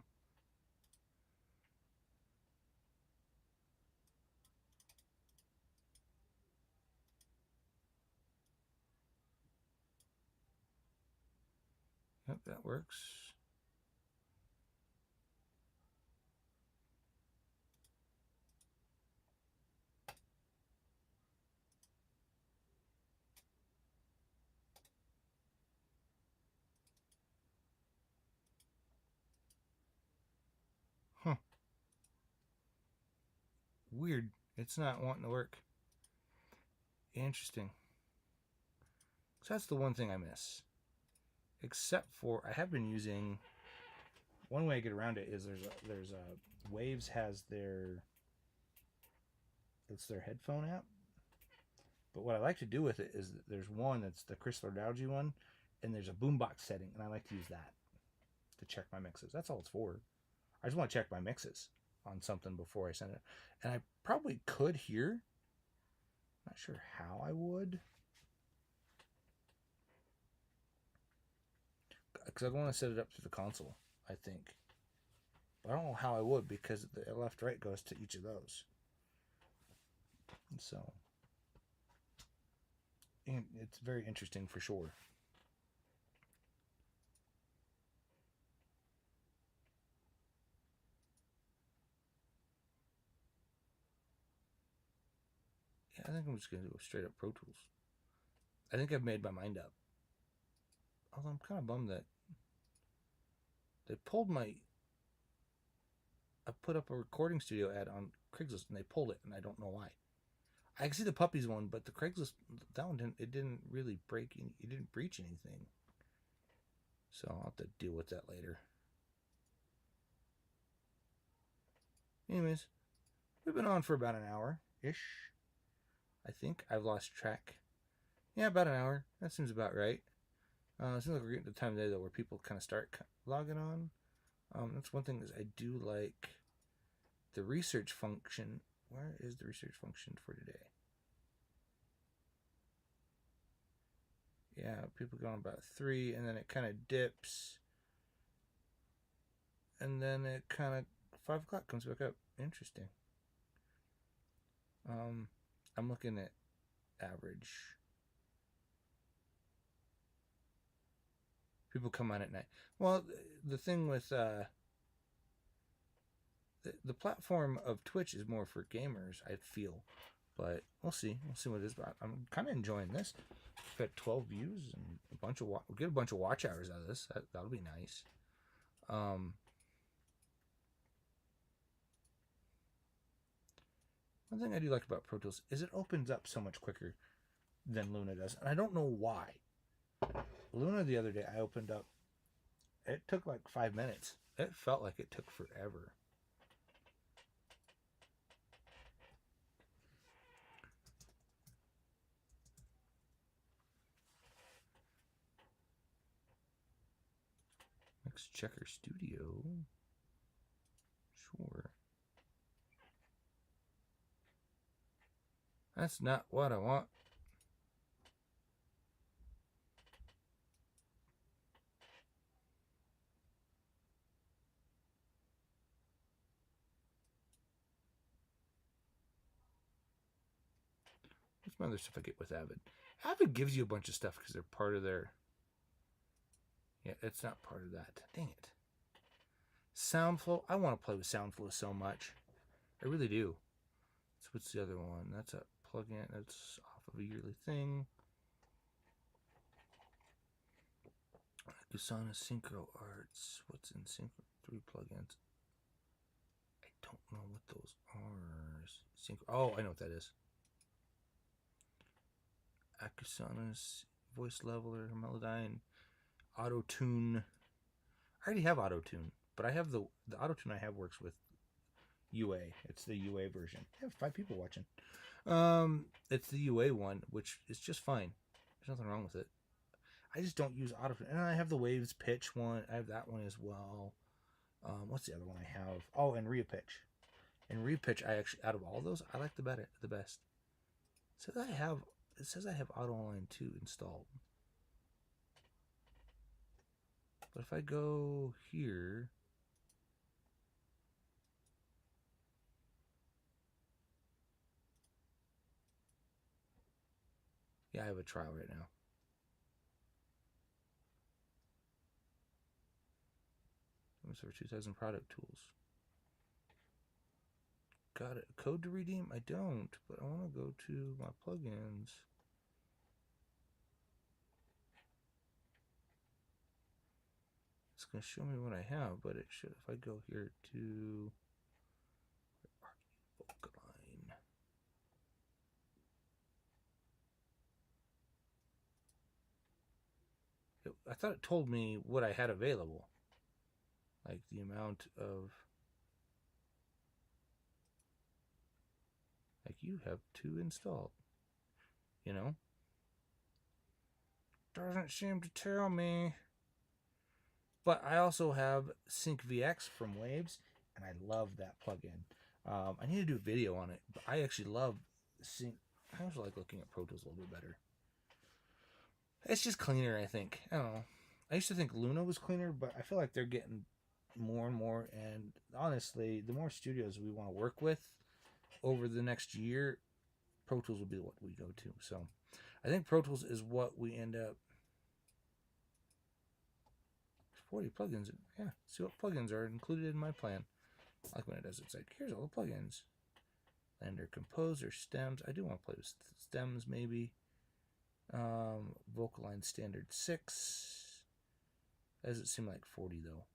Yep, that works. Huh. Weird. It's not wanting to work. Interesting. So that's the one thing I miss. Except for I have been using, one way I get around it is there's a Waves has it's their headphone app. But what I like to do with it is there's one that's the Chrysler Dowgy one, and there's a boombox setting, and I like to use that to check my mixes. That's all it's for. I just want to check my mixes on something before I send it. And I probably could here. Not sure how I would. Because I'd want to set it up to the console, I think. But I don't know how I would because the left-right goes to each of those. And so, and it's very interesting for sure. Yeah, I think I'm just going to go straight up Pro Tools. I think I've made my mind up. Although I'm kind of bummed that they pulled my... I put up a recording studio ad on Craigslist and they pulled it, and I don't know why. I can see the puppies one, but the Craigslist, that one didn't really break, it didn't breach anything. So I'll have to deal with that later. Anyways, we've been on for about an hour-ish. I think I've lost track. Yeah, about an hour. That seems about right. It seems like we're getting to the time of day though where people kind of start logging on. That's one thing is I do like the research function. Where is the research function for today? Yeah, people go on about 3, and then it kind of dips, and then it kind of 5 o'clock comes back up. Interesting. I'm looking at average. People come on at night. Well, the thing with the platform of Twitch is more for gamers, I feel. But we'll see. We'll see what it is. But I'm kind of enjoying this. We've got 12 views and we'll get a bunch of watch hours out of this. That'll be nice. One thing I do like about Pro Tools is it opens up so much quicker than Luna does. And I don't know why. Luna the other day I opened up. It took like 5 minutes. It felt like it took forever. Mix Checker Studio. Sure. That's not what I want. What's my other stuff I get with Avid? Avid gives you a bunch of stuff because they're part of their... Yeah, it's not part of that. Dang it. Soundflow. I want to play with Soundflow so much. I really do. So what's the other one? That's a plugin. That's off of a yearly thing. Gusana Synchro Arts. What's in Synchro? 3 plugins. I don't know what those are. Synchro. Oh, I know what that is. Acusana's Voice Leveler, Melodyne, Auto Tune. I already have Auto Tune, but I have the Auto Tune I have works with UA. It's the UA version. I have 5 people watching. It's the UA one, which is just fine. There's nothing wrong with it. I just don't use Auto Tune. And I have the Waves Pitch one. I have that one as well. What's the other one I have? Oh, and Repitch. And Repitch, I actually, out of all those, I like the best. It says I have Auto Online 2 installed. But if I go here, yeah, I have a trial right now. It's over 2,000 product tools. Got it. Code to redeem? I don't, but I want to go to my plugins. It's going to show me what I have, but it should, if I go here to Vocline. I thought it told me what I had available. Like the amount of, like you have 2 installed, you know? Doesn't seem to tell me. But I also have SyncVX from Waves, and I love that plugin. I need to do a video on it, but I actually love Sync. I also like looking at Pro Tools a little bit better. It's just cleaner, I think. I don't know. I used to think Luna was cleaner, but I feel like they're getting more and more. And honestly, the more studios we want to work with over the next year, Pro Tools will be what we go to. So I think Pro Tools is what we end up. 40 plugins. Yeah, see what plugins are included in my plan. I like when it does. It's like, here's all the plugins. Lander, Composer, Stems. I do want to play with Stems, maybe. Vocline Standard 6. Does it seem like 40, though?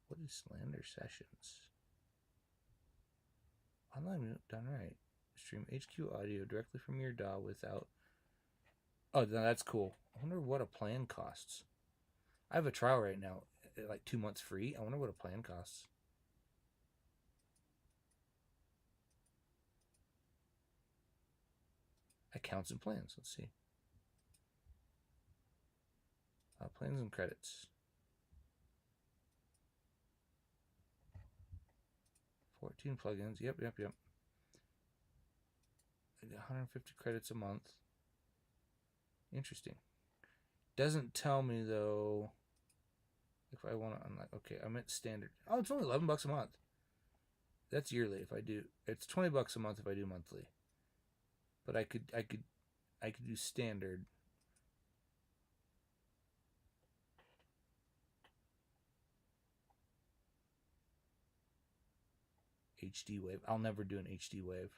What is Lander Sessions? Online done right. Stream HQ audio directly from your DAW without... Oh, no, that's cool. I wonder what a plan costs. I have a trial right now, like 2 months free. I wonder what a plan costs. Accounts and plans. Let's see. Plans and credits. 14 plugins. Yep. 150 credits a month. Interesting. Doesn't tell me though if I want to unlock. Okay, I meant standard. Oh, it's only $11 a month. That's yearly. If I do, it's $20 a month if I do monthly. But I could do standard. HD wave. I'll never do an HD wave.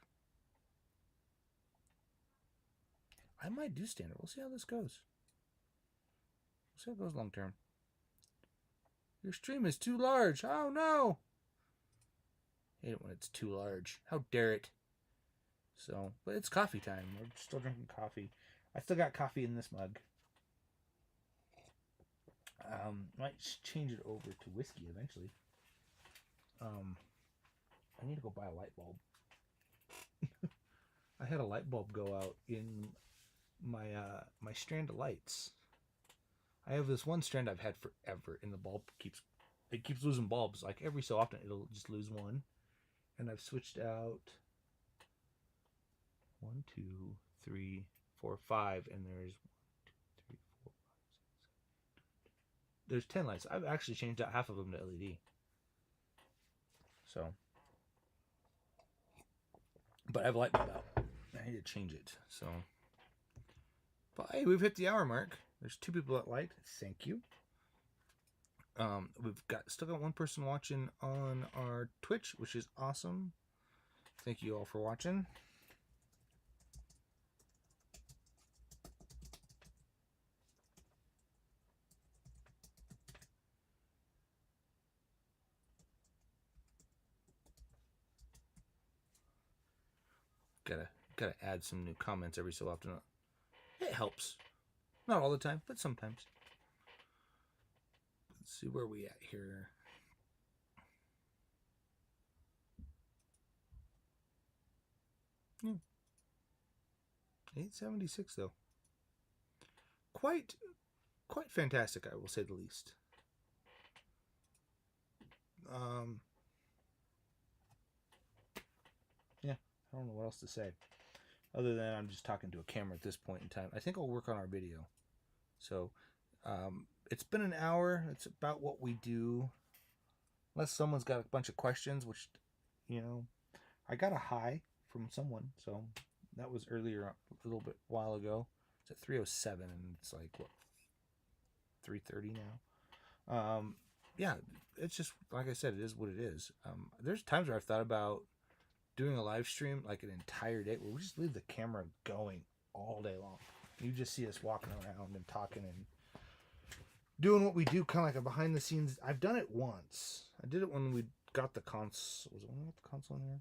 I might do standard. We'll see how this goes. We'll see how it goes long term. Your stream is too large. Oh no! I hate it when it's too large. How dare it? So, but it's coffee time. We're still drinking coffee. I still got coffee in this mug. Might change it over to whiskey eventually. I need to go buy a light bulb. I had a light bulb go out in my my strand of lights. I have this one strand I've had forever, and the bulb keeps losing bulbs. Like every so often, it'll just lose one. And I've switched out 1, 2, 3, 4, 5, and there's 1, 2, 3, 4, 5, 6, 7. There's 10 lights. I've actually changed out half of them to LED. So, but I have a light bulb out. I need to change it. So, but hey, we've hit the hour mark. There's 2 people that liked. Thank you. We've still got 1 person watching on our Twitch, which is awesome. Thank you all for watching. Gotta add some new comments every so often. It helps. Not all the time, but sometimes. Let's see where we at here. Yeah. 876 though. Quite fantastic, I will say the least. Yeah, I don't know what else to say. Other than I'm just talking to a camera at this point in time. I think I'll work on our video. So, it's been an hour. It's about what we do. Unless someone's got a bunch of questions, which, you know, I got a hi from someone. So, that was earlier, a little bit while ago. It's at 3:07, and it's like, what, 3:30 now? Yeah, it's just, like I said, it is what it is. There's times where I've thought about doing a live stream like an entire day where we just leave the camera going all day long. You just see us walking around and talking and doing what we do, kind of like a behind the scenes. I've done it once. I did it when we got the console. Was it when we got the console in here?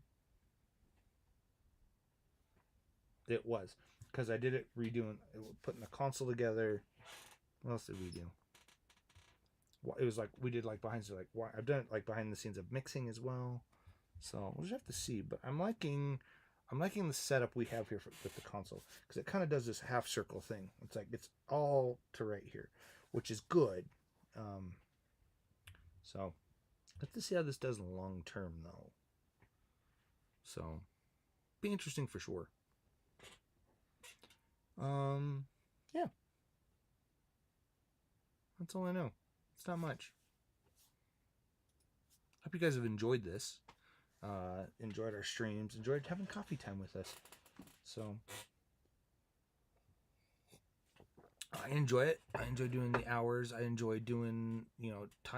It was, because I did it redoing, putting the console together. What else did we do? It was like we did like behind, like I've done it like behind the scenes of mixing as well. So we'll just have to see. But I'm liking the setup we have here with the console, because it kind of does this half circle thing. It's like it's all to right here, which is good. So let's just see how this does long term though. So be interesting for sure. Yeah. That's all I know. It's not much. Hope you guys have enjoyed this. Enjoyed our streams. Enjoyed having coffee time with us. So I enjoy it. I enjoy doing the hours. I enjoy doing,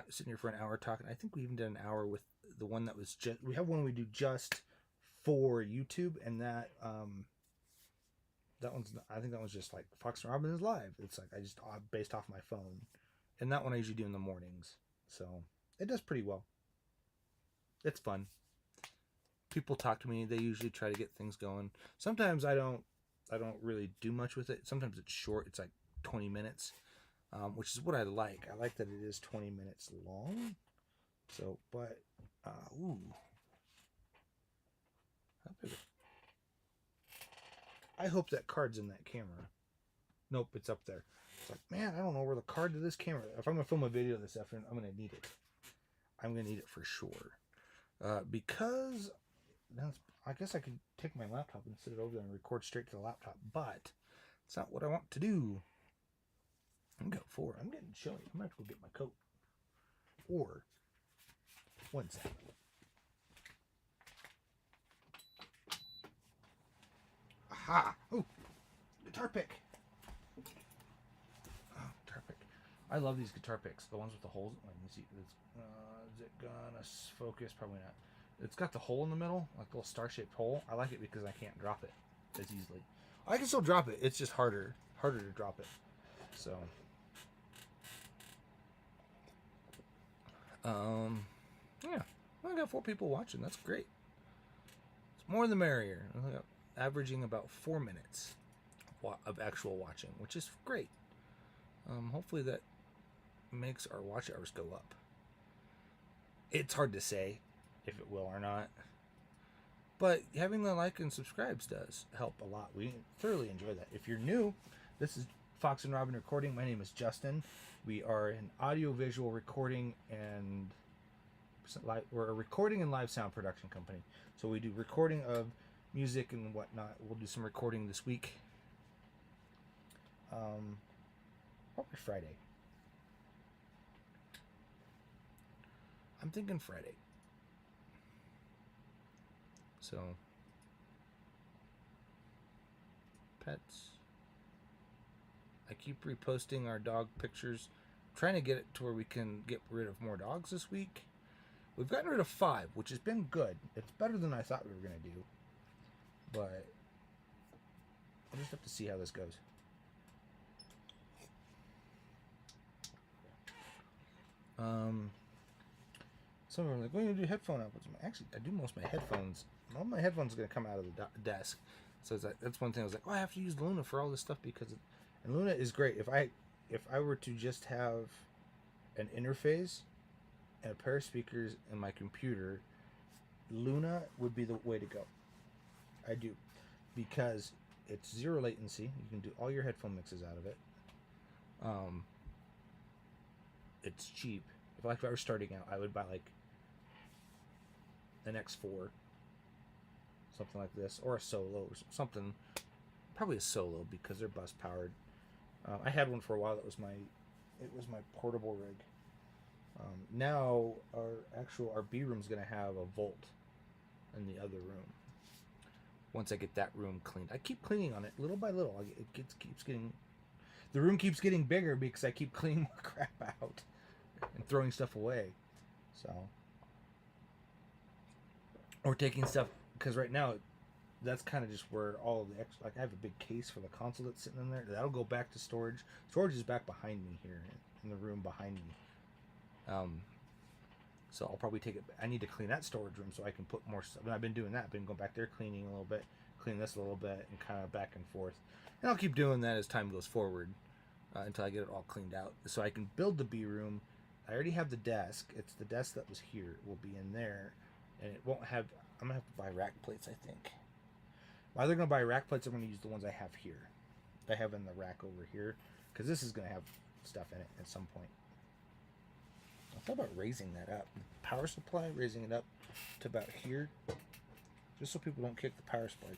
sitting here for an hour talking. I think we even did an hour with the one that was just, we have one we do just for YouTube, and that one's, I think that one's just like Fox and Robyn is live. It's like I just based off my phone, and that one I usually do in the mornings. So it does pretty well. It's fun. People talk to me. They usually try to get things going. Sometimes I don't really do much with it. Sometimes it's short. It's like 20 minutes, which is what I like. I like that it is 20 minutes long. So, but, ooh. I hope that card's in that camera. Nope, it's up there. It's like, man, I don't know where the card to this camera. If I'm going to film a video this afternoon, I'm going to need it. I'm going to need it for sure. Because I guess I could take my laptop and sit it over there and record straight to the laptop, but it's not what I want to do. I'm getting chilly. I'm going to have to go get my coat. Or, one second. Aha! Oh, guitar pick. Oh, guitar pick. I love these guitar picks. The ones with the holes. Let me see. Is it gonna focus? Probably not. It's got the hole in the middle, like a little star-shaped hole. I like it because I can't drop it as easily. I can still drop it. It's just harder to drop it. So, yeah. I got 4 people watching. That's great. It's more the merrier. Averaging about 4 minutes of actual watching, which is great. Hopefully that makes our watch hours go up. It's hard to say if it will or not, but having the like and subscribes does help a lot. We thoroughly enjoy that. If you're new, this is Fox and Robyn Recording. My name is Justin. We are an audio-visual recording and we're a recording and live sound production company. So we do recording of music and whatnot. We'll do some recording this week. Probably Friday. I'm thinking Friday. So pets. I keep reposting our dog pictures, trying to get it to where we can get rid of more dogs this week. We've gotten rid of 5, which has been good. It's better than I thought we were going to do. But I'll just have to see how this goes. Some of them are like, "What do you do headphone outputs?" Actually, I do most of my headphones. All my headphones are going to come out of the desk. So it's like, that's one thing I was like, oh, I have to use Luna for all this stuff because and Luna is great. If I were to just have an interface and a pair of speakers and my computer, Luna would be the way to go. I do, because it's 0 latency. You can do all your headphone mixes out of it. It's cheap. If I were starting out, I would buy like an X4, something like this, or a Solo, or something. Probably a Solo because they're bus powered. I had one for a while. It was my portable rig. Now our B room is going to have a Volt in the other room. Once I get that room cleaned, I keep cleaning on it little by little. The room keeps getting bigger because I keep cleaning more crap out and throwing stuff away. So, or taking stuff, because right now that's kind of just where all of the extra, like I have a big case for the console that's sitting in there. That'll go back to storage. Storage is back behind me here in the room behind me. So I'll probably take it. I need to clean that storage room so I can put more stuff. And I've been doing that. I've been going back there, cleaning a little bit, clean this a little bit, and kind of back and forth. And I'll keep doing that as time goes forward until I get it all cleaned out. So I can build the B room. I already have the desk. It's the desk that was here. It will be in there, and it won't have. I'm gonna have to buy rack plates, I think. I'm either gonna buy rack plates, or I'm gonna use the ones I have here. I have in the rack over here, because this is gonna have stuff in it at some point. I thought about raising that up. Power supply, raising it up to about here, just so people don't kick the power supply.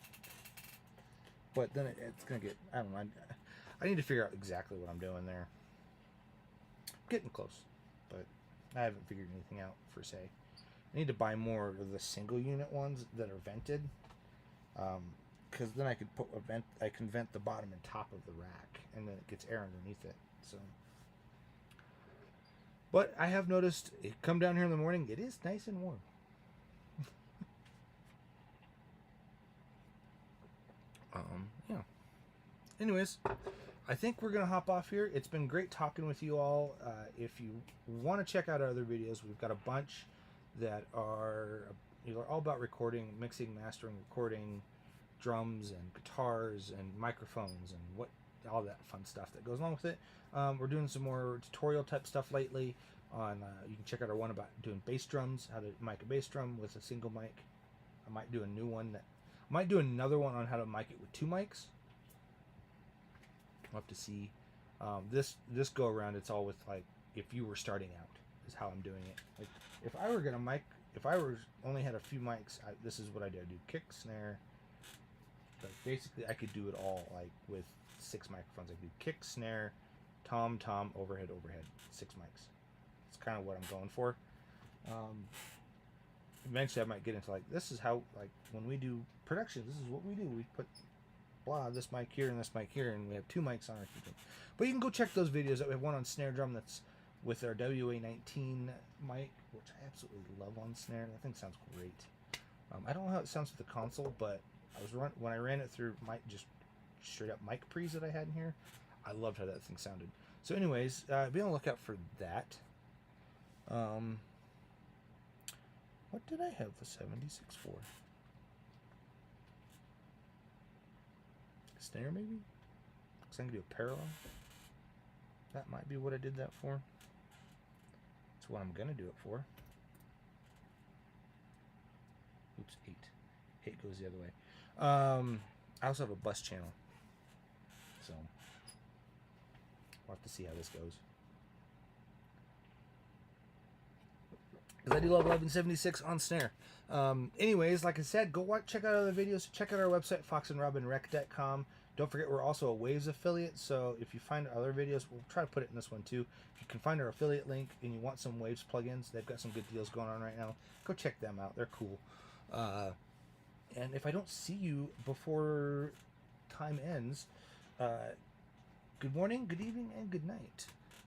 But then it's gonna get. I don't know. I need to figure out exactly what I'm doing there. Getting close, but I haven't figured anything out per se. I need to buy more of the single unit ones that are vented, because then I could put a vent. I can vent the bottom and top of the rack, and then it gets air underneath it. So, but I have noticed it come down here in the morning. It is nice and warm. Yeah. Anyways, I think we're going to hop off here. It's been great talking with you all. If you want to check out our other videos, we've got a bunch that are all about recording, mixing, mastering, recording, drums and guitars and microphones and all that fun stuff that goes along with it. We're doing some more tutorial type stuff lately. You can check out our one about doing bass drums, how to mic a bass drum with a single mic. I might do a new one I might do another one on how to mic it with 2 mics. We'll have to see. This go around, it's all with like if you were starting out is how I'm doing it. Like if I were gonna mic, if I were only had a few mics, this is what I do. I do kick, snare. But basically, I could do it all like with 6 microphones. I do kick, snare, tom, overhead, 6 mics. It's kind of what I'm going for. Eventually, I might get into like this is how like when we do production. This is what we do. We put this mic here and this mic here, and we have 2 mics on our keyboard. But you can go check those videos out. We have one on snare drum that's with our WA-19 mic, which I absolutely love on snare. That thing sounds great. I don't know how it sounds with the console, but when I ran it through just straight up mic pre's that I had in here, I loved how that thing sounded. So anyways, be on the lookout for that. What did I have the 76 for? Snare maybe? Because I can do a parallel. That might be what I did that for. That's what I'm going to do it for. Oops, 8. 8 goes the other way. I also have a bus channel. So, we'll have to see how this goes. Because I do love 1176 on snare. Anyways, like I said, go check out other videos. Check out our website, foxandrobynrec.com. Don't forget, we're also a Waves affiliate, so if you find other videos, we'll try to put it in this one too. If you can find our affiliate link and you want some Waves plugins, they've got some good deals going on right now. Go check them out. They're cool. And if I don't see you before time ends, good morning, good evening, and good night.